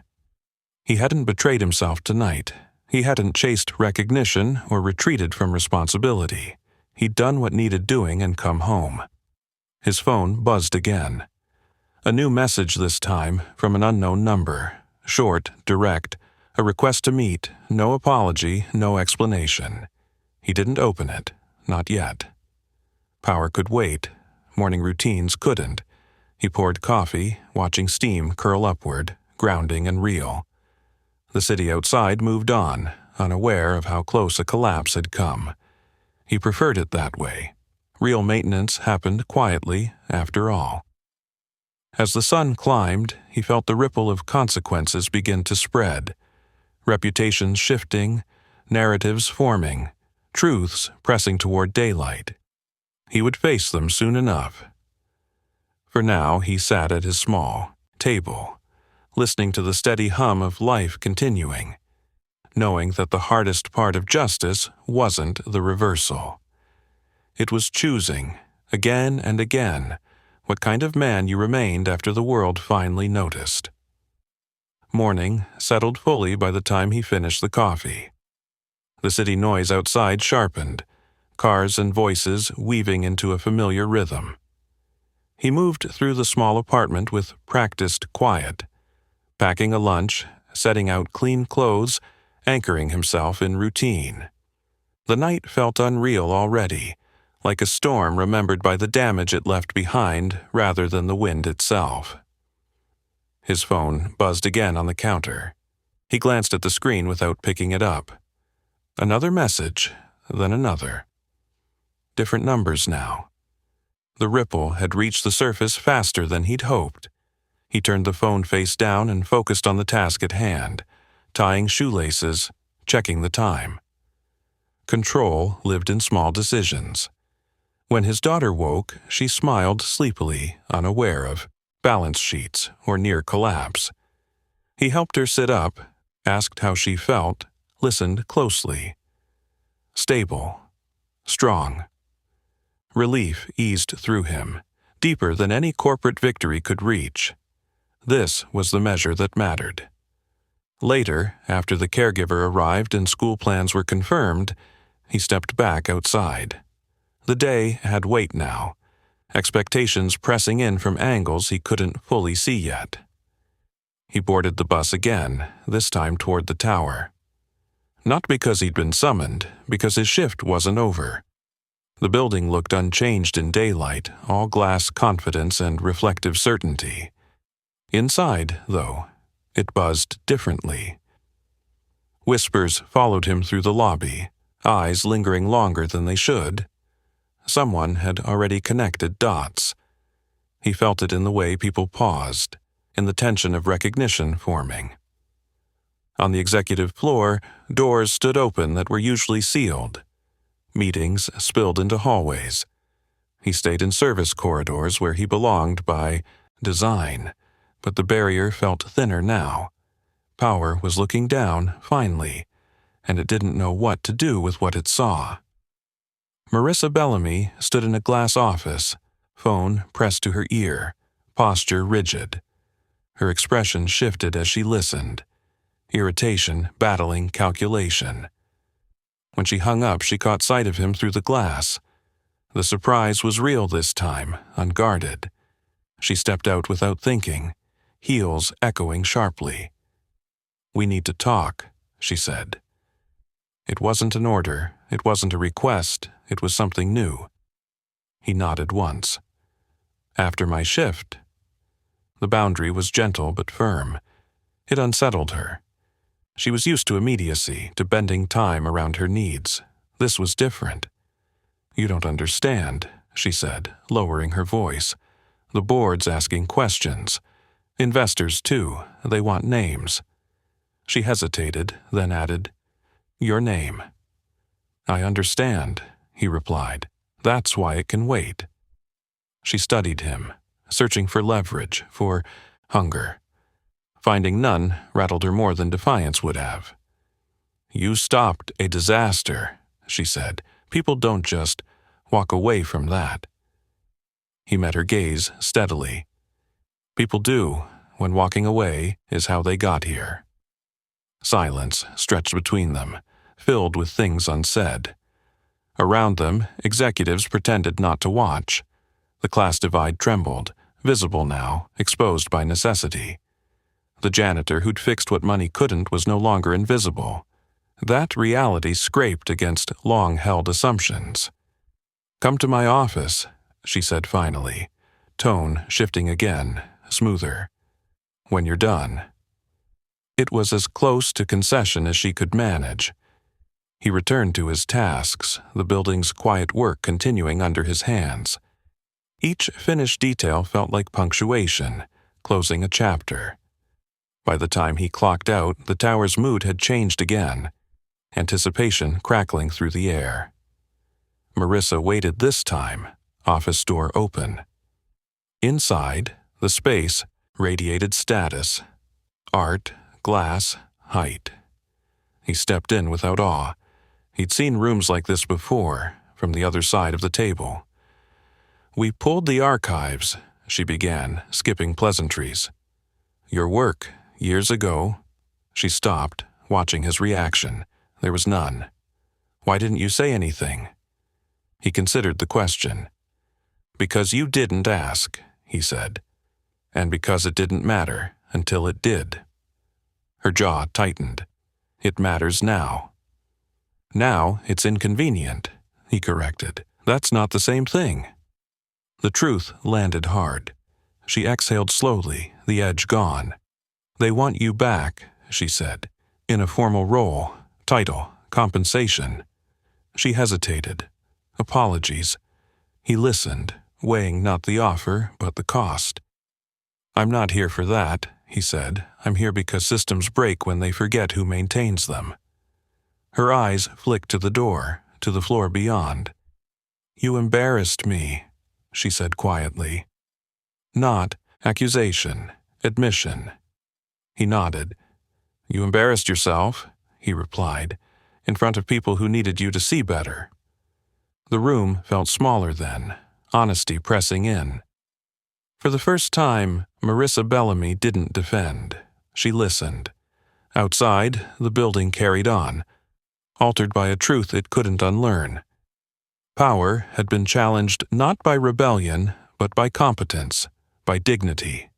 He hadn't betrayed himself tonight. He hadn't chased recognition or retreated from responsibility. He'd done what needed doing and come home. His phone buzzed again. A new message this time, from an unknown number. Short, direct, a request to meet, no apology, no explanation. He didn't open it, not yet. Power could wait. Morning routines couldn't. He poured coffee, watching steam curl upward, grounding and real. The city outside moved on, unaware of how close a collapse had come. He preferred it that way. Real maintenance happened quietly, after all. As the sun climbed, he felt the ripple of consequences begin to spread. Reputations shifting, narratives forming, truths pressing toward daylight. He would face them soon enough. For now, he sat at his small table, listening to the steady hum of life continuing, knowing that the hardest part of justice wasn't the reversal. It was choosing, again and again, what kind of man you remained after the world finally noticed. Morning settled fully by the time he finished the coffee. The city noise outside sharpened, cars and voices weaving into a familiar rhythm. He moved through the small apartment with practiced quiet, packing a lunch, setting out clean clothes, anchoring himself in routine. The night felt unreal already, like a storm remembered by the damage it left behind rather than the wind itself. His phone buzzed again on the counter. He glanced at the screen without picking it up. Another message, then another. Different numbers now. The ripple had reached the surface faster than he'd hoped. He turned the phone face down and focused on the task at hand, tying shoelaces, checking the time. Control lived in small decisions. When his daughter woke, she smiled sleepily, unaware of balance sheets or near collapse. He helped her sit up, asked how she felt, listened closely. Stable. Strong. Relief eased through him, deeper than any corporate victory could reach. This was the measure that mattered. Later, after the caregiver arrived and school plans were confirmed, he stepped back outside. The day had weight now, expectations pressing in from angles he couldn't fully see yet. He boarded the bus again, this time toward the tower. Not because he'd been summoned, because his shift wasn't over. The building looked unchanged in daylight, all glass confidence and reflective certainty. Inside, though, it buzzed differently. Whispers followed him through the lobby, eyes lingering longer than they should. Someone had already connected dots. He felt it in the way people paused, in the tension of recognition forming. On the executive floor, doors stood open that were usually sealed. Meetings spilled into hallways. He stayed in service corridors where he belonged by design, but the barrier felt thinner now. Power was looking down, finally, and it didn't know what to do with what it saw. Marissa Bellamy stood in a glass office, phone pressed to her ear, posture rigid. Her expression shifted as she listened, irritation battling calculation. When she hung up, she caught sight of him through the glass. The surprise was real this time, unguarded. She stepped out without thinking, heels echoing sharply. "We need to talk," she said. It wasn't an order, it wasn't a request, it was something new. He nodded once. "After my shift." The boundary was gentle but firm. It unsettled her. She was used to immediacy, to bending time around her needs. This was different. "You don't understand," she said, lowering her voice. "The board's asking questions. Investors, too. They want names." She hesitated, then added, "Your name." "I understand," he replied. "That's why it can wait." She studied him, searching for leverage, for hunger. Finding none rattled her more than defiance would have. "You stopped a disaster," she said. "People don't just walk away from that." He met her gaze steadily. "People do, when walking away is how they got here." Silence stretched between them, filled with things unsaid. Around them, executives pretended not to watch. The class divide trembled, visible now, exposed by necessity. The janitor who'd fixed what money couldn't was no longer invisible. That reality scraped against long-held assumptions. "Come to my office," she said finally, tone shifting again, smoother. "When you're done." It was as close to concession as she could manage. He returned to his tasks, the building's quiet work continuing under his hands. Each finished detail felt like punctuation, closing a chapter. By the time he clocked out, the tower's mood had changed again, anticipation crackling through the air. Marissa waited this time, office door open. Inside, the space radiated status, art, glass, height. He stepped in without awe. He'd seen rooms like this before, from the other side of the table. "We pulled the archives," she began, skipping pleasantries. "Your work, years ago." She stopped, watching his reaction. There was none. "Why didn't you say anything?" He considered the question. "Because you didn't ask," he said. "And because it didn't matter until it did." Her jaw tightened. "It matters now." "Now it's inconvenient," he corrected. "That's not the same thing." The truth landed hard. She exhaled slowly, the edge gone. "They want you back," she said, "in a formal role, title, compensation." She hesitated. Apologies. He listened, weighing not the offer, but the cost. "I'm not here for that," he said. "I'm here because systems break when they forget who maintains them." Her eyes flicked to the door, to the floor beyond. "You embarrassed me," she said quietly. "Not accusation, admission." He nodded. "You embarrassed yourself," he replied, "in front of people who needed you to see better." The room felt smaller then, honesty pressing in. For the first time, Marissa Bellamy didn't defend. She listened. Outside, the building carried on, altered by a truth it couldn't unlearn. Power had been challenged not by rebellion, but by competence, by dignity.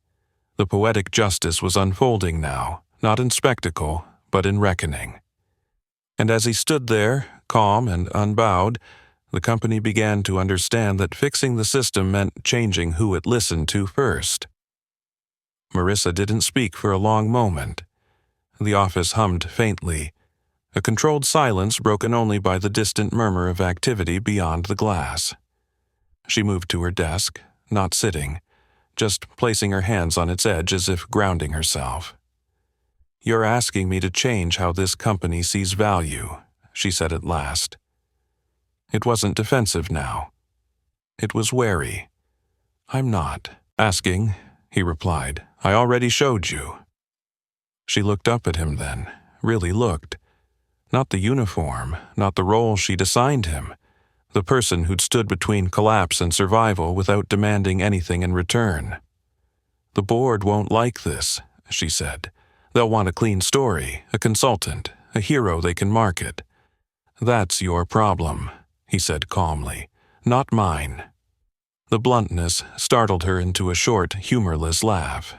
The poetic justice was unfolding now, not in spectacle, but in reckoning. And as he stood there, calm and unbowed, the company began to understand that fixing the system meant changing who it listened to first. Marissa didn't speak for a long moment. The office hummed faintly, a controlled silence broken only by the distant murmur of activity beyond the glass. She moved to her desk, not sitting, just placing her hands on its edge as if grounding herself. "You're asking me to change how this company sees value," she said at last. It wasn't defensive now. It was wary. "I'm not asking," he replied. "I already showed you." She looked up at him then, really looked. Not the uniform, not the role she'd assigned him, the person who'd stood between collapse and survival without demanding anything in return. "The board won't like this," she said. "They'll want a clean story, a consultant, a hero they can market." "That's your problem," he said calmly, "not mine." The bluntness startled her into a short, humorless laugh.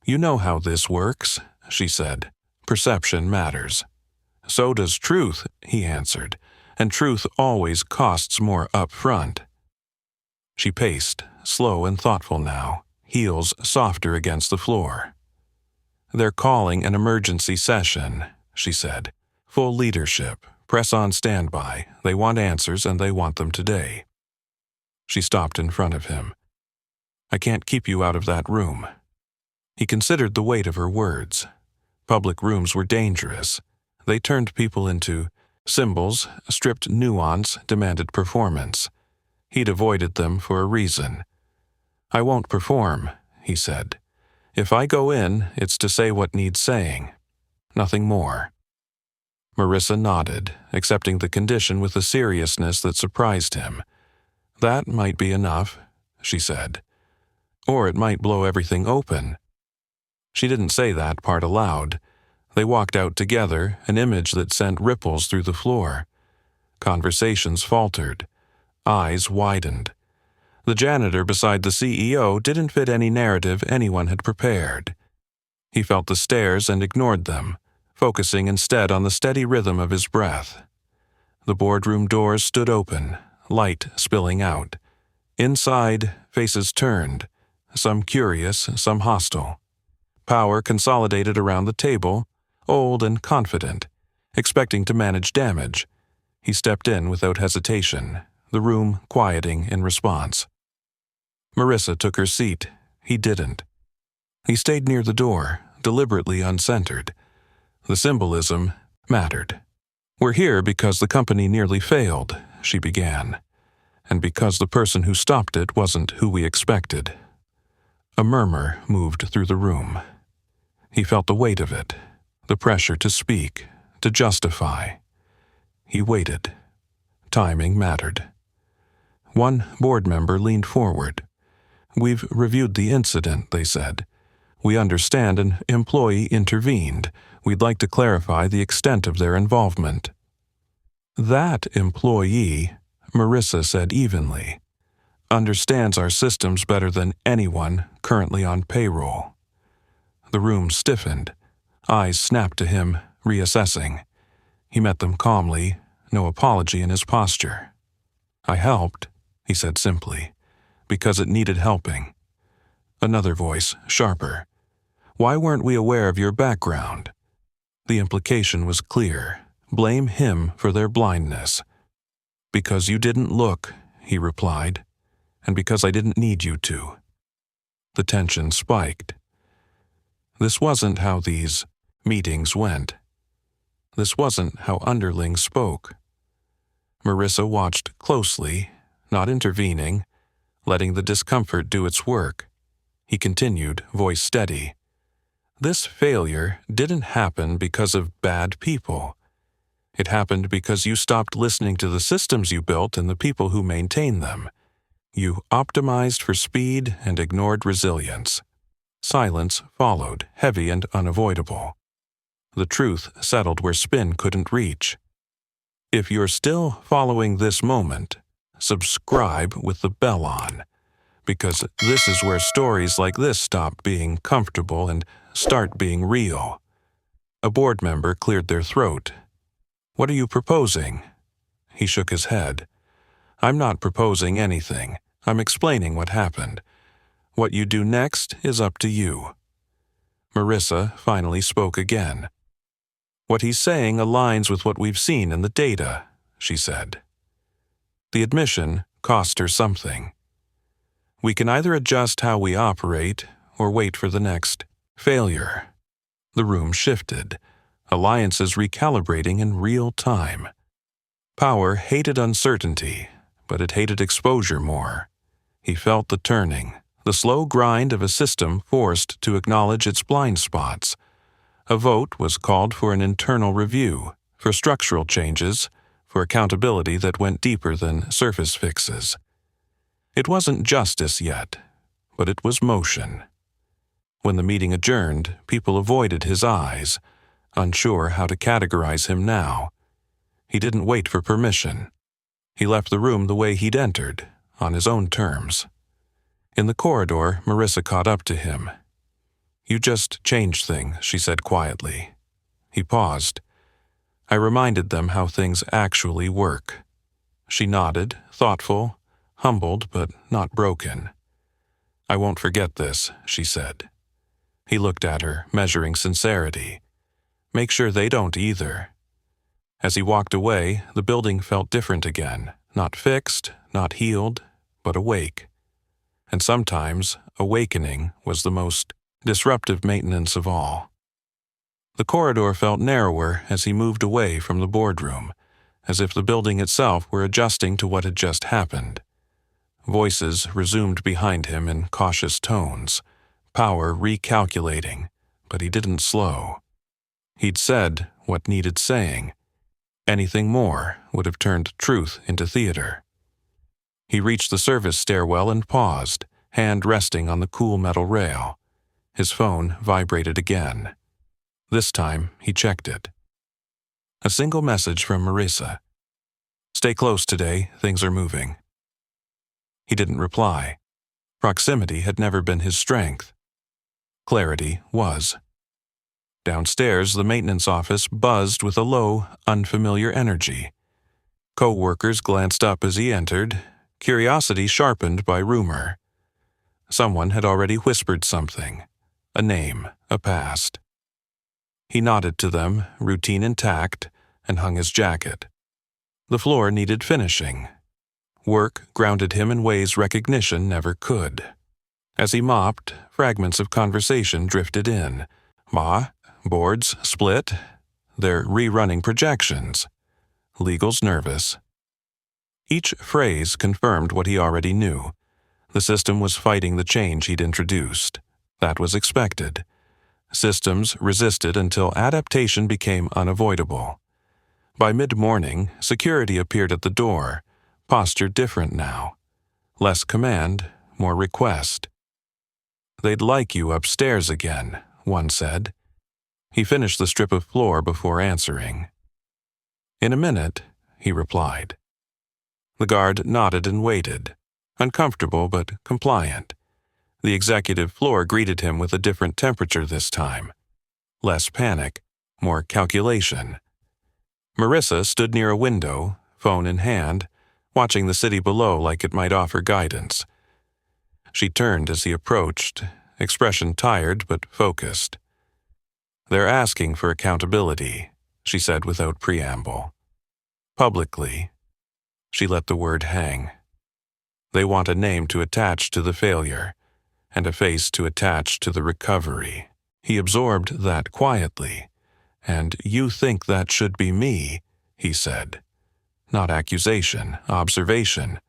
"You know how this works," she said. "Perception matters." "So does truth," he answered, "and truth always costs more up front." She paced, slow and thoughtful now, heels softer against the floor. "They're calling an emergency session," she said. "Full leadership, press on standby. They want answers and they want them today." She stopped in front of him. "I can't keep you out of that room." He considered the weight of her words. Public rooms were dangerous. They turned people into symbols, stripped nuance, demanded performance. He'd avoided them for a reason. "I won't perform," he said. "If I go in, it's to say what needs saying. Nothing more." Marissa nodded, accepting the condition with a seriousness that surprised him. "That might be enough," she said. "Or it might blow everything open." She didn't say that part aloud. They walked out together, an image that sent ripples through the floor. Conversations faltered. Eyes widened. The janitor beside the CEO didn't fit any narrative anyone had prepared. He felt the stares and ignored them, focusing instead on the steady rhythm of his breath. The boardroom doors stood open, light spilling out. Inside, faces turned, some curious, some hostile. Power consolidated around the table, old and confident, expecting to manage damage. He stepped in without hesitation, the room quieting in response. Marissa took her seat. He didn't. He stayed near the door, deliberately uncentered. The symbolism mattered. "We're here because the company nearly failed," she began, "and because the person who stopped it wasn't who we expected." A murmur moved through the room. He felt the weight of it, the pressure to speak, to justify. He waited. Timing mattered. One board member leaned forward. "We've reviewed the incident," they said. "We understand an employee intervened. We'd like to clarify the extent of their involvement." "That employee," Marissa said evenly, "understands our systems better than anyone currently on payroll." The room stiffened. Eyes snapped to him, reassessing. He met them calmly, no apology in his posture. "I helped," he said simply, "because it needed helping." Another voice, sharper. "Why weren't we aware of your background?" The implication was clear. Blame him for their blindness. "Because you didn't look," he replied, "and because I didn't need you to." The tension spiked. This wasn't how these meetings went. This wasn't how underlings spoke. Marissa watched closely, not intervening, letting the discomfort do its work. He continued, voice steady. "This failure didn't happen because of bad people. It happened because you stopped listening to the systems you built and the people who maintain them. You optimized for speed and ignored resilience." Silence followed, heavy and unavoidable. The truth settled where spin couldn't reach. If you're still following this moment, subscribe with the bell on, because this is where stories like this stop being comfortable and start being real. A board member cleared their throat. "What are you proposing?" He shook his head. "I'm not proposing anything. I'm explaining what happened. What you do next is up to you." Marissa finally spoke again. "What he's saying aligns with what we've seen in the data," she said. The admission cost her something. "We can either adjust how we operate or wait for the next failure." The room shifted, alliances recalibrating in real time. Power hated uncertainty, but it hated exposure more. He felt the turning, the slow grind of a system forced to acknowledge its blind spots. A vote was called for an internal review, for structural changes, for accountability that went deeper than surface fixes. It wasn't justice yet, but it was motion. When the meeting adjourned, people avoided his eyes, unsure how to categorize him now. He didn't wait for permission. He left the room the way he'd entered, on his own terms. In the corridor, Marissa caught up to him. "You just changed things," she said quietly. He paused. "I reminded them how things actually work." She nodded, thoughtful, humbled but not broken. "I won't forget this," she said. He looked at her, measuring sincerity. "Make sure they don't either." As he walked away, the building felt different again, not fixed, not healed, but awake. And sometimes, awakening was the most disruptive maintenance of all. The corridor felt narrower as he moved away from the boardroom, as if the building itself were adjusting to what had just happened. Voices resumed behind him in cautious tones, power recalculating, but he didn't slow. He'd said what needed saying. Anything more would have turned truth into theater. He reached the service stairwell and paused, hand resting on the cool metal rail. His phone vibrated again. This time, he checked it. A single message from Marissa. "Stay close today, things are moving." He didn't reply. Proximity had never been his strength. Clarity was. Downstairs, the maintenance office buzzed with a low, unfamiliar energy. Co-workers glanced up as he entered, curiosity sharpened by rumor. Someone had already whispered something. A name, a past. He nodded to them, routine intact, and hung his jacket. The floor needed finishing. Work grounded him in ways recognition never could. As he mopped, fragments of conversation drifted in. Boards split. They're rerunning projections. Legal's nervous. Each phrase confirmed what he already knew. The system was fighting the change he'd introduced. That was expected. Systems resisted until adaptation became unavoidable. By mid-morning, security appeared at the door, posture different now. Less command, more request. "They'd like you upstairs again," one said. He finished the strip of floor before answering. "In a minute," he replied. The guard nodded and waited, uncomfortable but compliant. The executive floor greeted him with a different temperature this time. Less panic, more calculation. Marissa stood near a window, phone in hand, watching the city below like it might offer guidance. She turned as he approached, expression tired but focused. "They're asking for accountability," she said without preamble. "Publicly." She let the word hang. "They want a name to attach to the failure, and a face to attach to the recovery." He absorbed that quietly. "And you think that should be me," he said. Not accusation, observation.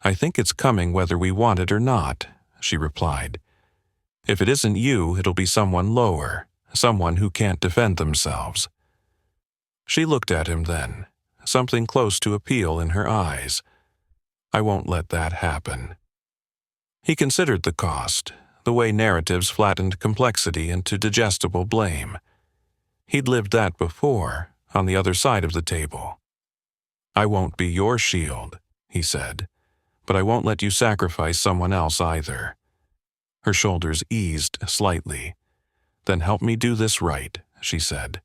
"I think it's coming whether we want it or not," she replied. "If it isn't you, it'll be someone lower, someone who can't defend themselves." She looked at him then, something close to appeal in her eyes. "I won't let that happen." He considered the cost, the way narratives flattened complexity into digestible blame. He'd lived that before, on the other side of the table. "I won't be your shield," he said, "but I won't let you sacrifice someone else either." Her shoulders eased slightly. "Then help me do this right," she said.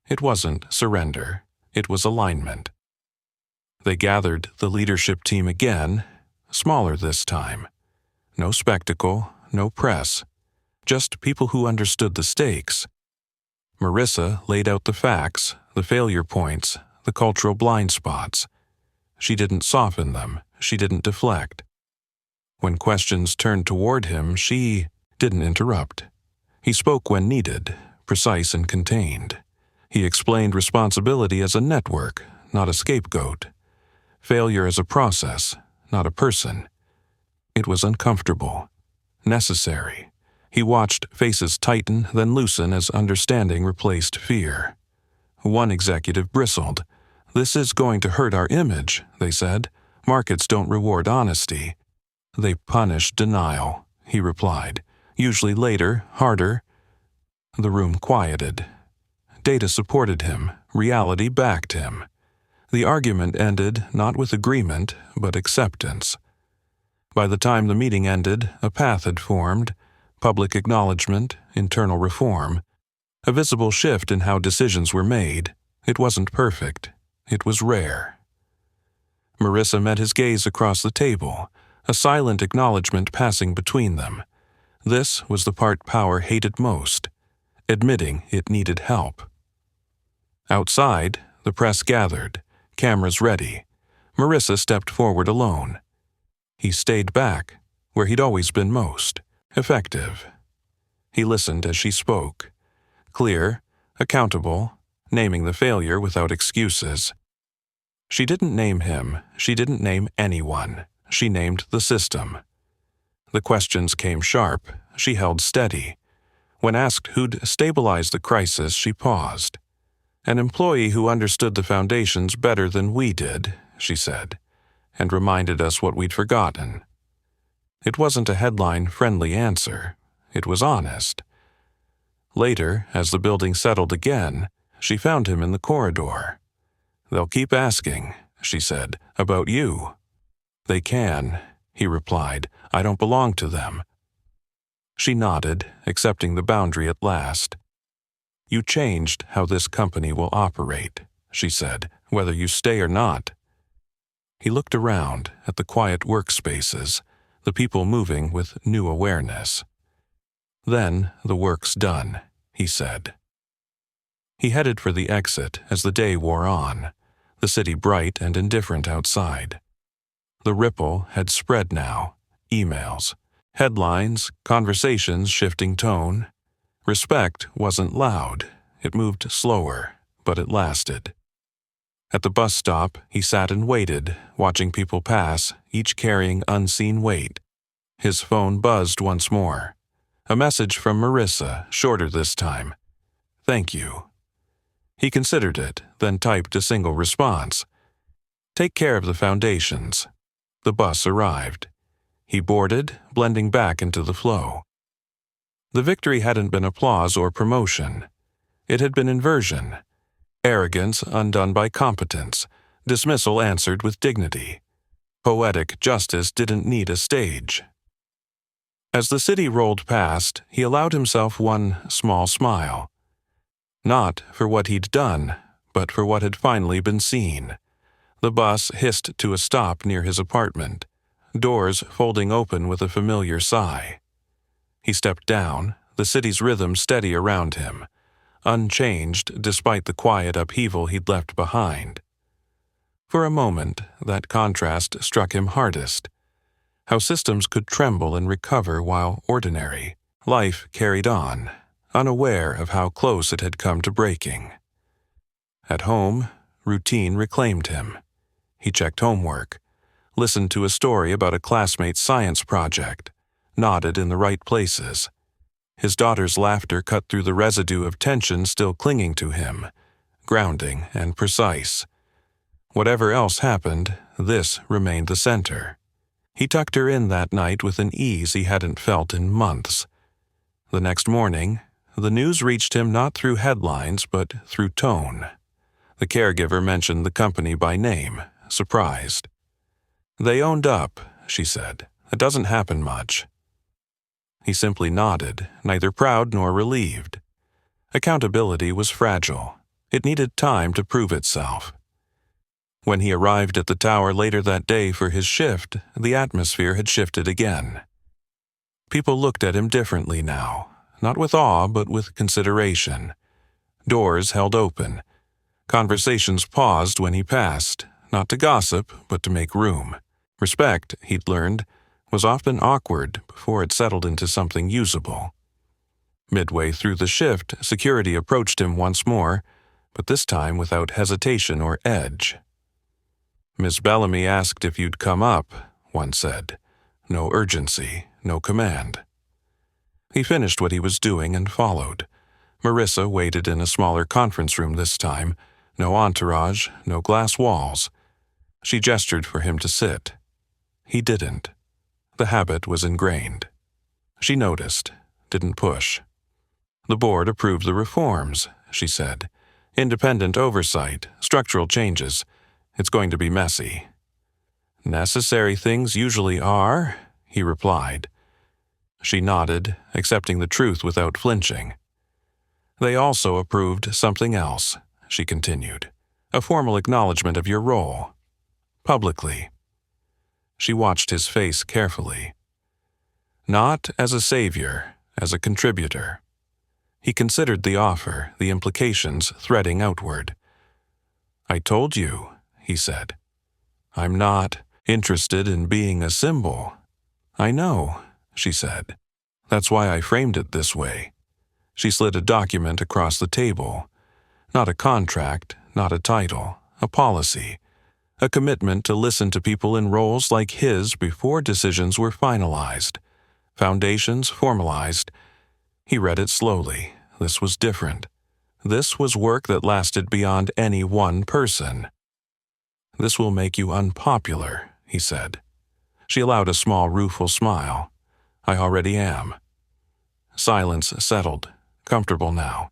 It wasn't surrender, it was alignment. They gathered the leadership team again, smaller this time. No spectacle, no press, just people who understood the stakes. Marissa laid out the facts, the failure points, the cultural blind spots. She didn't soften them, she didn't deflect. When questions turned toward him, she didn't interrupt. He spoke when needed, precise and contained. He explained responsibility as a network, not a scapegoat. Failure as a process, not a person. It was uncomfortable. Necessary. He watched faces tighten, then loosen as understanding replaced fear. One executive bristled. "This is going to hurt our image," they said. "Markets don't reward honesty." "They punish denial," he replied. "Usually later, harder." The room quieted. Data supported him. Reality backed him. The argument ended not with agreement, but acceptance. By the time the meeting ended, a path had formed: public acknowledgement, internal reform, a visible shift in how decisions were made. It wasn't perfect. It was rare. Marissa met his gaze across the table, a silent acknowledgement passing between them. This was the part power hated most, admitting it needed help. Outside, the press gathered, cameras ready. Marissa stepped forward alone. He stayed back, where he'd always been most effective. He listened as she spoke. Clear, accountable, naming the failure without excuses. She didn't name him. She didn't name anyone. She named the system. The questions came sharp. She held steady. When asked who'd stabilized the crisis, she paused. "An employee who understood the foundations better than we did," she said, and reminded us what we'd forgotten. It wasn't a headline-friendly answer. It was honest. Later, as the building settled again, she found him in the corridor. "They'll keep asking," she said, "about you." "They can," he replied. "I don't belong to them." She nodded, accepting the boundary at last. "You changed how this company will operate," she said, "whether you stay or not." He looked around at the quiet workspaces, the people moving with new awareness. "Then the work's done," he said. He headed for the exit as the day wore on, the city bright and indifferent outside. The ripple had spread now. Emails, headlines, conversations shifting tone. Respect wasn't loud. It moved slower, but it lasted. At the bus stop, he sat and waited, watching people pass, each carrying unseen weight. His phone buzzed once more. A message from Marissa, shorter this time. "Thank you." He considered it, then typed a single response. "Take care of the foundations." The bus arrived. He boarded, blending back into the flow. The victory hadn't been applause or promotion. It had been inversion. Arrogance undone by competence. Dismissal answered with dignity. Poetic justice didn't need a stage. As the city rolled past, he allowed himself one small smile. Not for what he'd done, but for what had finally been seen. The bus hissed to a stop near his apartment, doors folding open with a familiar sigh. He stepped down, the city's rhythm steady around him, unchanged despite the quiet upheaval he'd left behind. For a moment, that contrast struck him hardest. How systems could tremble and recover while ordinary life carried on, unaware of how close it had come to breaking. At home, routine reclaimed him. He checked homework, listened to a story about a classmate's science project, nodded in the right places. His daughter's laughter cut through the residue of tension still clinging to him, grounding and precise. Whatever else happened, this remained the center. He tucked her in that night with an ease he hadn't felt in months. The next morning, the news reached him not through headlines but through tone. The caregiver mentioned the company by name, surprised. "They owned up," she said. "It doesn't happen much." He simply nodded, neither proud nor relieved. Accountability was fragile. It needed time to prove itself. When he arrived at the tower later that day for his shift, the atmosphere had shifted again. People looked at him differently now, not with awe but with consideration. Doors held open. Conversations paused when he passed, not to gossip but to make room. Respect, he'd learned, was often awkward before it settled into something usable. Midway through the shift, security approached him once more, but this time without hesitation or edge. "Miss Bellamy asked if you'd come up," one said. No urgency, no command. He finished what he was doing and followed. Marissa waited in a smaller conference room this time, no entourage, no glass walls. She gestured for him to sit. He didn't. The habit was ingrained. She noticed, didn't push. "The board approved the reforms," she said. "Independent oversight, structural changes. It's going to be messy." "Necessary things usually are," he replied. She nodded, accepting the truth without flinching. "They also approved something else," she continued. "A formal acknowledgement of your role. Publicly." She watched his face carefully. Not as a savior, as a contributor. He considered the offer, the implications threading outward. "I told you," he said. "I'm not interested in being a symbol." "I know," she said. "That's why I framed it this way." She slid a document across the table. Not a contract, not a title, a policy. A commitment to listen to people in roles like his before decisions were finalized. Foundations formalized. He read it slowly. This was different. This was work that lasted beyond any one person. "This will make you unpopular," he said. She allowed a small rueful smile. "I already am." Silence settled, comfortable now.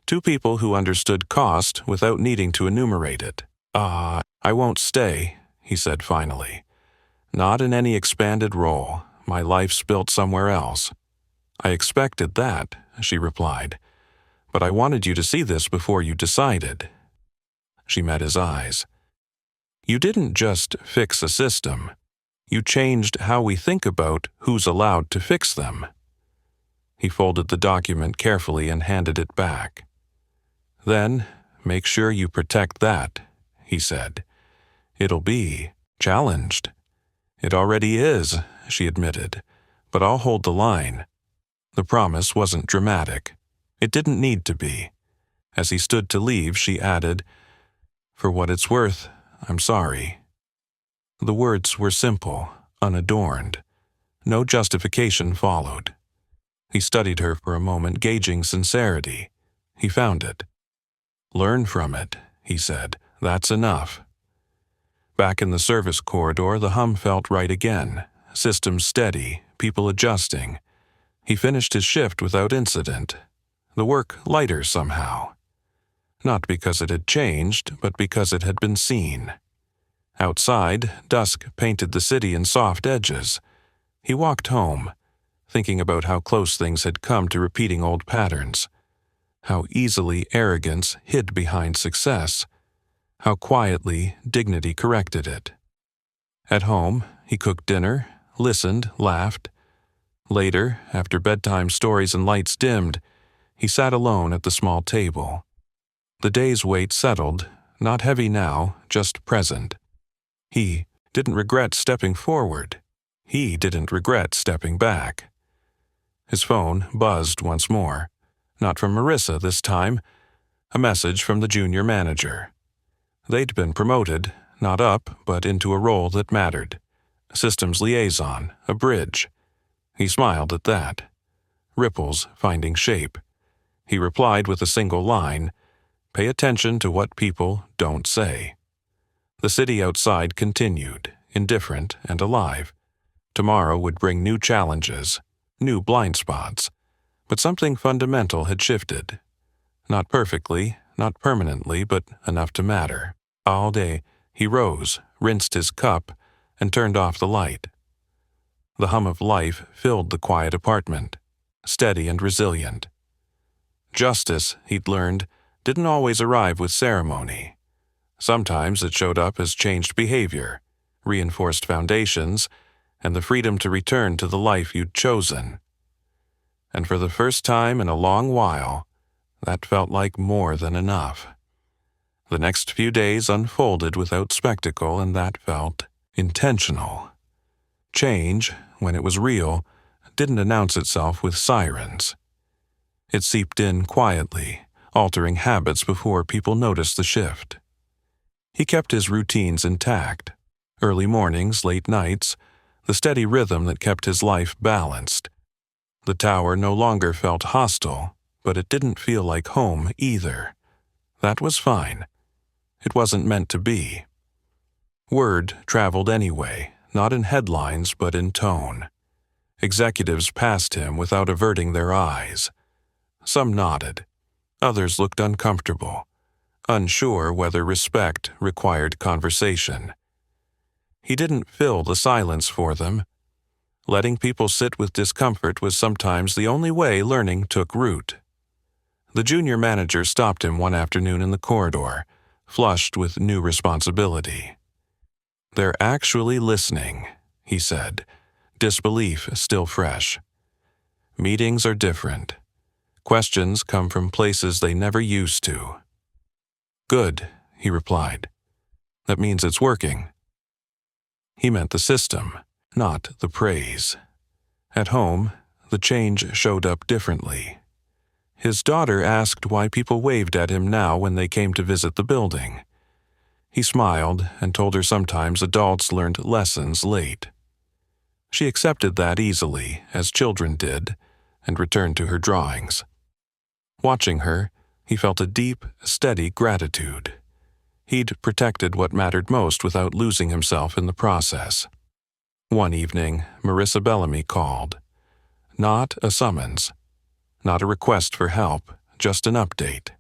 Two people who understood cost without needing to enumerate it. I won't stay," he said finally. "Not in any expanded role. My life's built somewhere else." "I expected that," she replied. "But I wanted you to see this before you decided." She met his eyes. "You didn't just fix a system. You changed how we think about who's allowed to fix them." He folded the document carefully and handed it back. "Then, make sure you protect that," he said. "It'll be challenged." "It already is," she admitted, "but I'll hold the line." The promise wasn't dramatic. It didn't need to be. As he stood to leave, she added, "For what it's worth, I'm sorry." The words were simple, unadorned. No justification followed. He studied her for a moment, gauging sincerity. He found it. "Learn from it," he said. "That's enough." Back in the service corridor, the hum felt right again. Systems steady, people adjusting. He finished his shift without incident. The work lighter somehow. Not because it had changed, but because it had been seen. Outside, dusk painted the city in soft edges. He walked home, thinking about how close things had come to repeating old patterns. How easily arrogance hid behind success. How quietly dignity corrected it. At home, he cooked dinner, listened, laughed. Later, after bedtime stories and lights dimmed, he sat alone at the small table. The day's weight settled, not heavy now, just present. He didn't regret stepping forward. He didn't regret stepping back. His phone buzzed once more. Not from Marissa this time. A message from the junior manager. They'd been promoted, not up, but into a role that mattered. Systems liaison, a bridge. He smiled at that. Ripples finding shape. He replied with a single line, "Pay attention to what people don't say." The city outside continued, indifferent and alive. Tomorrow would bring new challenges, new blind spots. But something fundamental had shifted. Not perfectly, not permanently, but enough to matter. All day, he rose, rinsed his cup, and turned off the light. The hum of life filled the quiet apartment, steady and resilient. Justice, he'd learned, didn't always arrive with ceremony. Sometimes it showed up as changed behavior, reinforced foundations, and the freedom to return to the life you'd chosen. And for the first time in a long while, that felt like more than enough. The next few days unfolded without spectacle, and that felt intentional. Change, when it was real, didn't announce itself with sirens. It seeped in quietly, altering habits before people noticed the shift. He kept his routines intact. Early mornings, late nights, the steady rhythm that kept his life balanced. The tower no longer felt hostile, but it didn't feel like home either. That was fine. It wasn't meant to be. Word traveled anyway, not in headlines but in tone. Executives passed him without averting their eyes. Some nodded. Others looked uncomfortable, unsure whether respect required conversation. He didn't fill the silence for them. Letting people sit with discomfort was sometimes the only way learning took root. The junior manager stopped him one afternoon in the corridor, flushed with new responsibility. "They're actually listening," he said, disbelief still fresh. "Meetings are different. Questions come from places they never used to." "Good," he replied. "That means it's working." He meant the system, not the praise. At home, the change showed up differently. His daughter asked why people waved at him now when they came to visit the building. He smiled and told her sometimes adults learned lessons late. She accepted that easily, as children did, and returned to her drawings. Watching her, he felt a deep, steady gratitude. He'd protected what mattered most without losing himself in the process. One evening, Marissa Bellamy called. Not a summons. Not a request for help, just an update.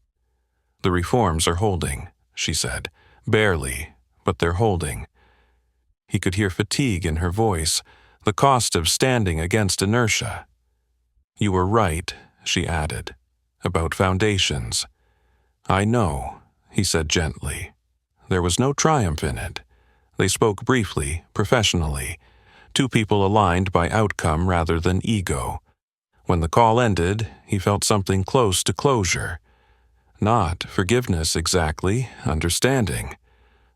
"The reforms are holding," she said. "Barely, but they're holding." He could hear fatigue in her voice, the cost of standing against inertia. "You were right," she added, "about foundations." "I know," he said gently. There was no triumph in it. They spoke briefly, professionally, two people aligned by outcome rather than ego. When the call ended, he felt something close to closure. Not forgiveness exactly, understanding.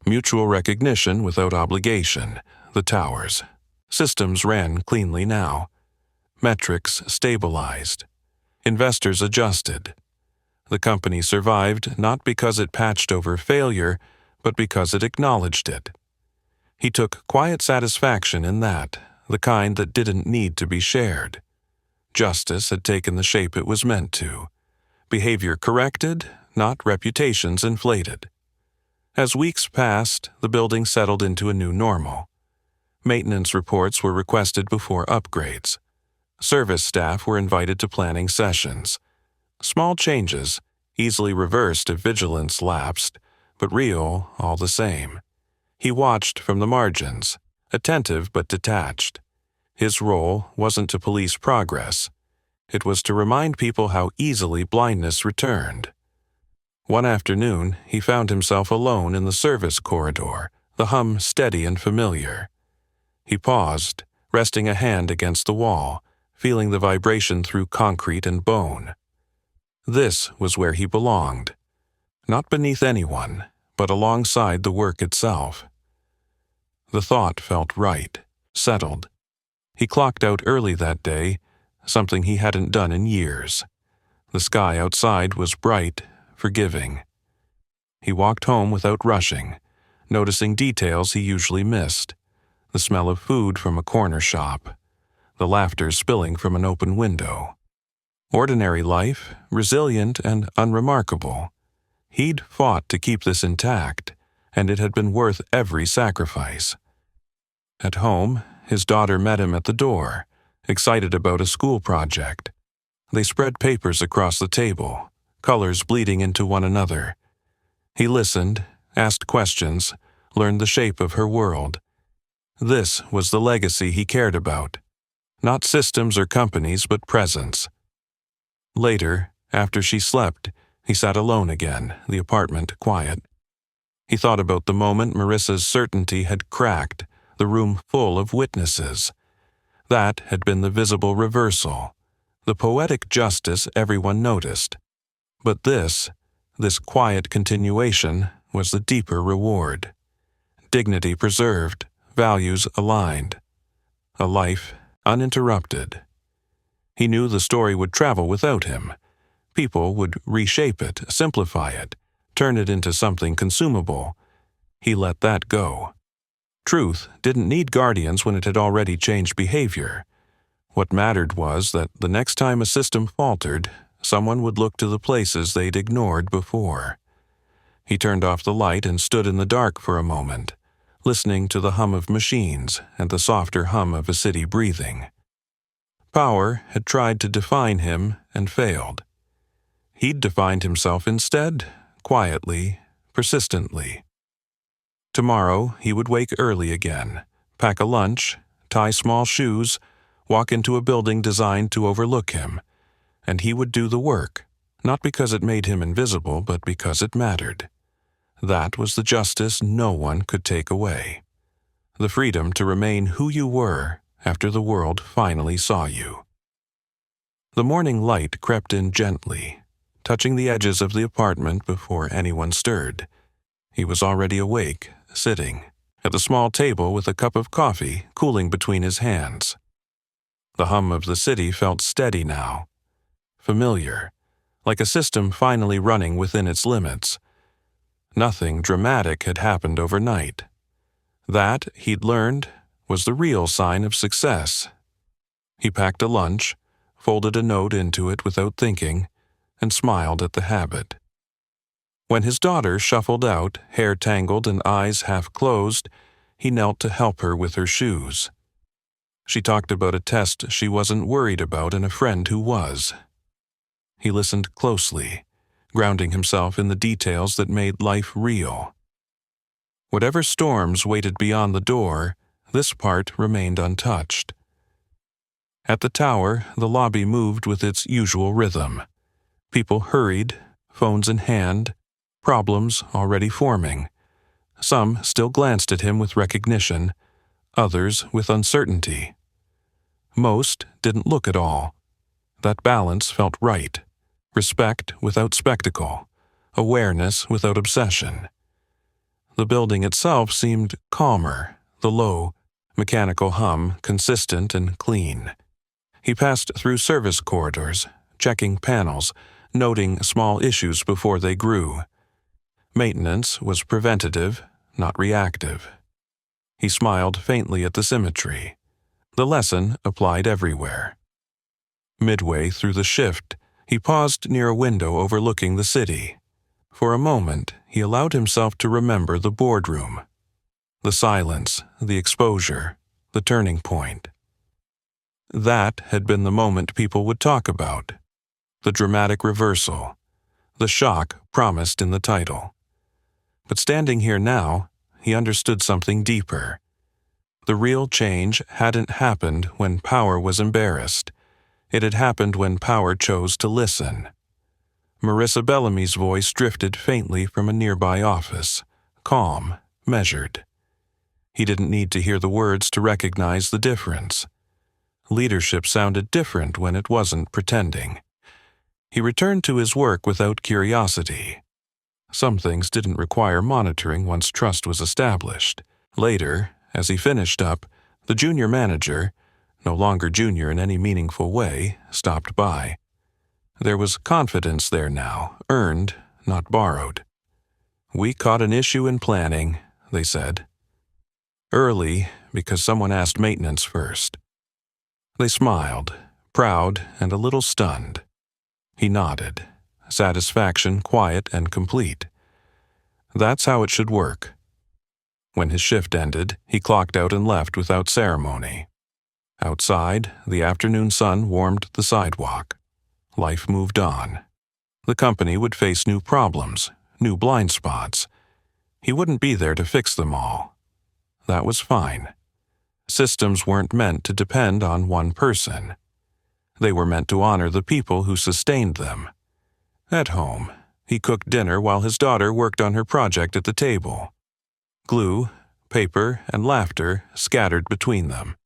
Mutual recognition without obligation, the towers. Systems ran cleanly now. Metrics stabilized. Investors adjusted. The company survived not because it patched over failure, but because it acknowledged it. He took quiet satisfaction in that, the kind that didn't need to be shared. Justice had taken the shape it was meant to. Behavior corrected, not reputations inflated. As weeks passed, the building settled into a new normal. Maintenance reports were requested before upgrades. Service staff were invited to planning sessions. Small changes, easily reversed if vigilance lapsed, but real all the same. He watched from the margins, attentive but detached. His role wasn't to police progress. It was to remind people how easily blindness returned. One afternoon, he found himself alone in the service corridor, the hum steady and familiar. He paused, resting a hand against the wall, feeling the vibration through concrete and bone. This was where he belonged. Not beneath anyone, but alongside the work itself. The thought felt right, settled. He clocked out early that day, something he hadn't done in years. The sky outside was bright, forgiving. He walked home without rushing, noticing details he usually missed. The smell of food from a corner shop. The laughter spilling from an open window. Ordinary life, resilient and unremarkable. He'd fought to keep this intact, and it had been worth every sacrifice. At home, his daughter met him at the door, excited about a school project. They spread papers across the table, colors bleeding into one another. He listened, asked questions, learned the shape of her world. This was the legacy he cared about. Not systems or companies, but presence. Later, after she slept, he sat alone again, the apartment quiet. He thought about the moment Marissa's certainty had cracked, the room full of witnesses. That had been the visible reversal, the poetic justice everyone noticed. But this quiet continuation, was the deeper reward. Dignity preserved, values aligned. A life uninterrupted. He knew the story would travel without him, People would reshape it, simplify it, turn it into something consumable. He let that go. Truth didn't need guardians when it had already changed behavior. What mattered was that the next time a system faltered, someone would look to the places they'd ignored before. He turned off the light and stood in the dark for a moment, listening to the hum of machines and the softer hum of a city breathing. Power had tried to define him and failed. He'd defined himself instead, quietly, persistently. Tomorrow he would wake early again, pack a lunch, tie small shoes, walk into a building designed to overlook him, and he would do the work, not because it made him invisible, but because it mattered. That was the justice no one could take away. The freedom to remain who you were after the world finally saw you. The morning light crept in gently, touching the edges of the apartment before anyone stirred. He was already awake, sitting at the small table with a cup of coffee cooling between his hands. The hum of the city felt steady now, familiar, like a system finally running within its limits. Nothing dramatic had happened overnight. That, he'd learned, was the real sign of success. He packed a lunch, folded a note into it without thinking, and smiled at the habit. When his daughter shuffled out, hair tangled and eyes half closed, he knelt to help her with her shoes. She talked about a test she wasn't worried about and a friend who was. He listened closely, grounding himself in the details that made life real. Whatever storms waited beyond the door, this part remained untouched. At the tower, the lobby moved with its usual rhythm. People hurried, phones in hand, problems already forming. Some still glanced at him with recognition, others with uncertainty. Most didn't look at all. That balance felt right. Respect without spectacle, awareness without obsession. The building itself seemed calmer, the low, mechanical hum consistent and clean. He passed through service corridors, checking panels, noting small issues before they grew. Maintenance was preventative, not reactive. He smiled faintly at the symmetry. The lesson applied everywhere. Midway through the shift, he paused near a window overlooking the city. For a moment, he allowed himself to remember the boardroom. The silence, the exposure, the turning point. That had been the moment people would talk about. The dramatic reversal. The shock promised in the title. But standing here now, he understood something deeper. The real change hadn't happened when power was embarrassed. It had happened when power chose to listen. Marissa Bellamy's voice drifted faintly from a nearby office, calm, measured. He didn't need to hear the words to recognize the difference. Leadership sounded different when it wasn't pretending. He returned to his work without curiosity. Some things didn't require monitoring once trust was established. Later, as he finished up, the junior manager, no longer junior in any meaningful way, stopped by. There was confidence there now, earned, not borrowed. "We caught an issue in planning," they said. Early, because someone asked maintenance first. They smiled, proud and a little stunned. He nodded, satisfaction quiet and complete. That's how it should work. When his shift ended, he clocked out and left without ceremony. Outside, the afternoon sun warmed the sidewalk. Life moved on. The company would face new problems, new blind spots. He wouldn't be there to fix them all. That was fine. Systems weren't meant to depend on one person. They were meant to honor the people who sustained them. At home, he cooked dinner while his daughter worked on her project at the table. Glue, paper, and laughter scattered between them.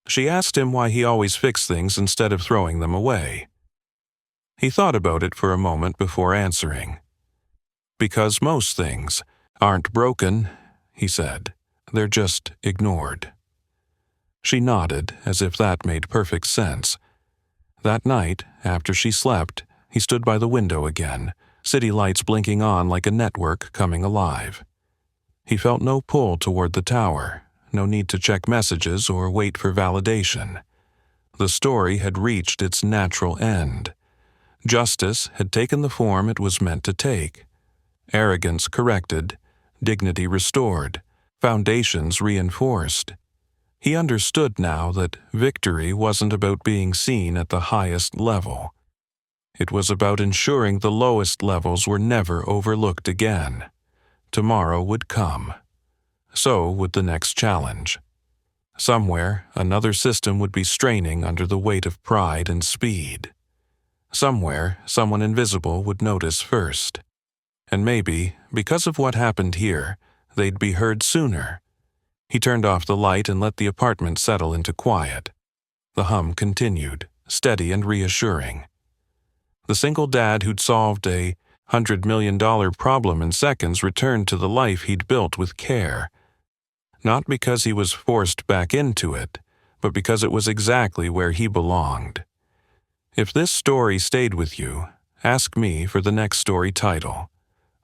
She asked him why he always fixed things instead of throwing them away. He thought about it for a moment before answering. "Because most things aren't broken," he said. "They're just ignored." She nodded as if that made perfect sense. That night, after she slept, He stood by the window again, city lights blinking on like a network coming alive. He felt no pull toward the tower, no need to check messages or wait for validation. The story had reached its natural end. Justice had taken the form it was meant to take. Arrogance corrected, dignity restored, foundations reinforced. He understood now that victory wasn't about being seen at the highest level. It was about ensuring the lowest levels were never overlooked again. Tomorrow would come. So would the next challenge. Somewhere, another system would be straining under the weight of pride and speed. Somewhere, someone invisible would notice first. And maybe, because of what happened here, they'd be heard sooner. He turned off the light and let the apartment settle into quiet. The hum continued, steady and reassuring. The single dad who'd solved a $100 million problem in seconds returned to the life he'd built with care. Not because he was forced back into it, but because it was exactly where he belonged. If this story stayed with you, ask me for the next story title.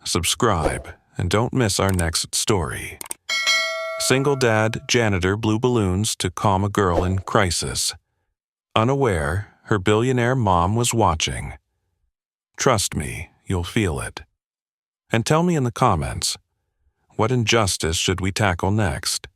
Subscribe, and don't miss our next story. Single dad, janitor blew balloons to calm a girl in crisis. Unaware, her billionaire mom was watching. Trust me, you'll feel it. And tell me in the comments, what injustice should we tackle next?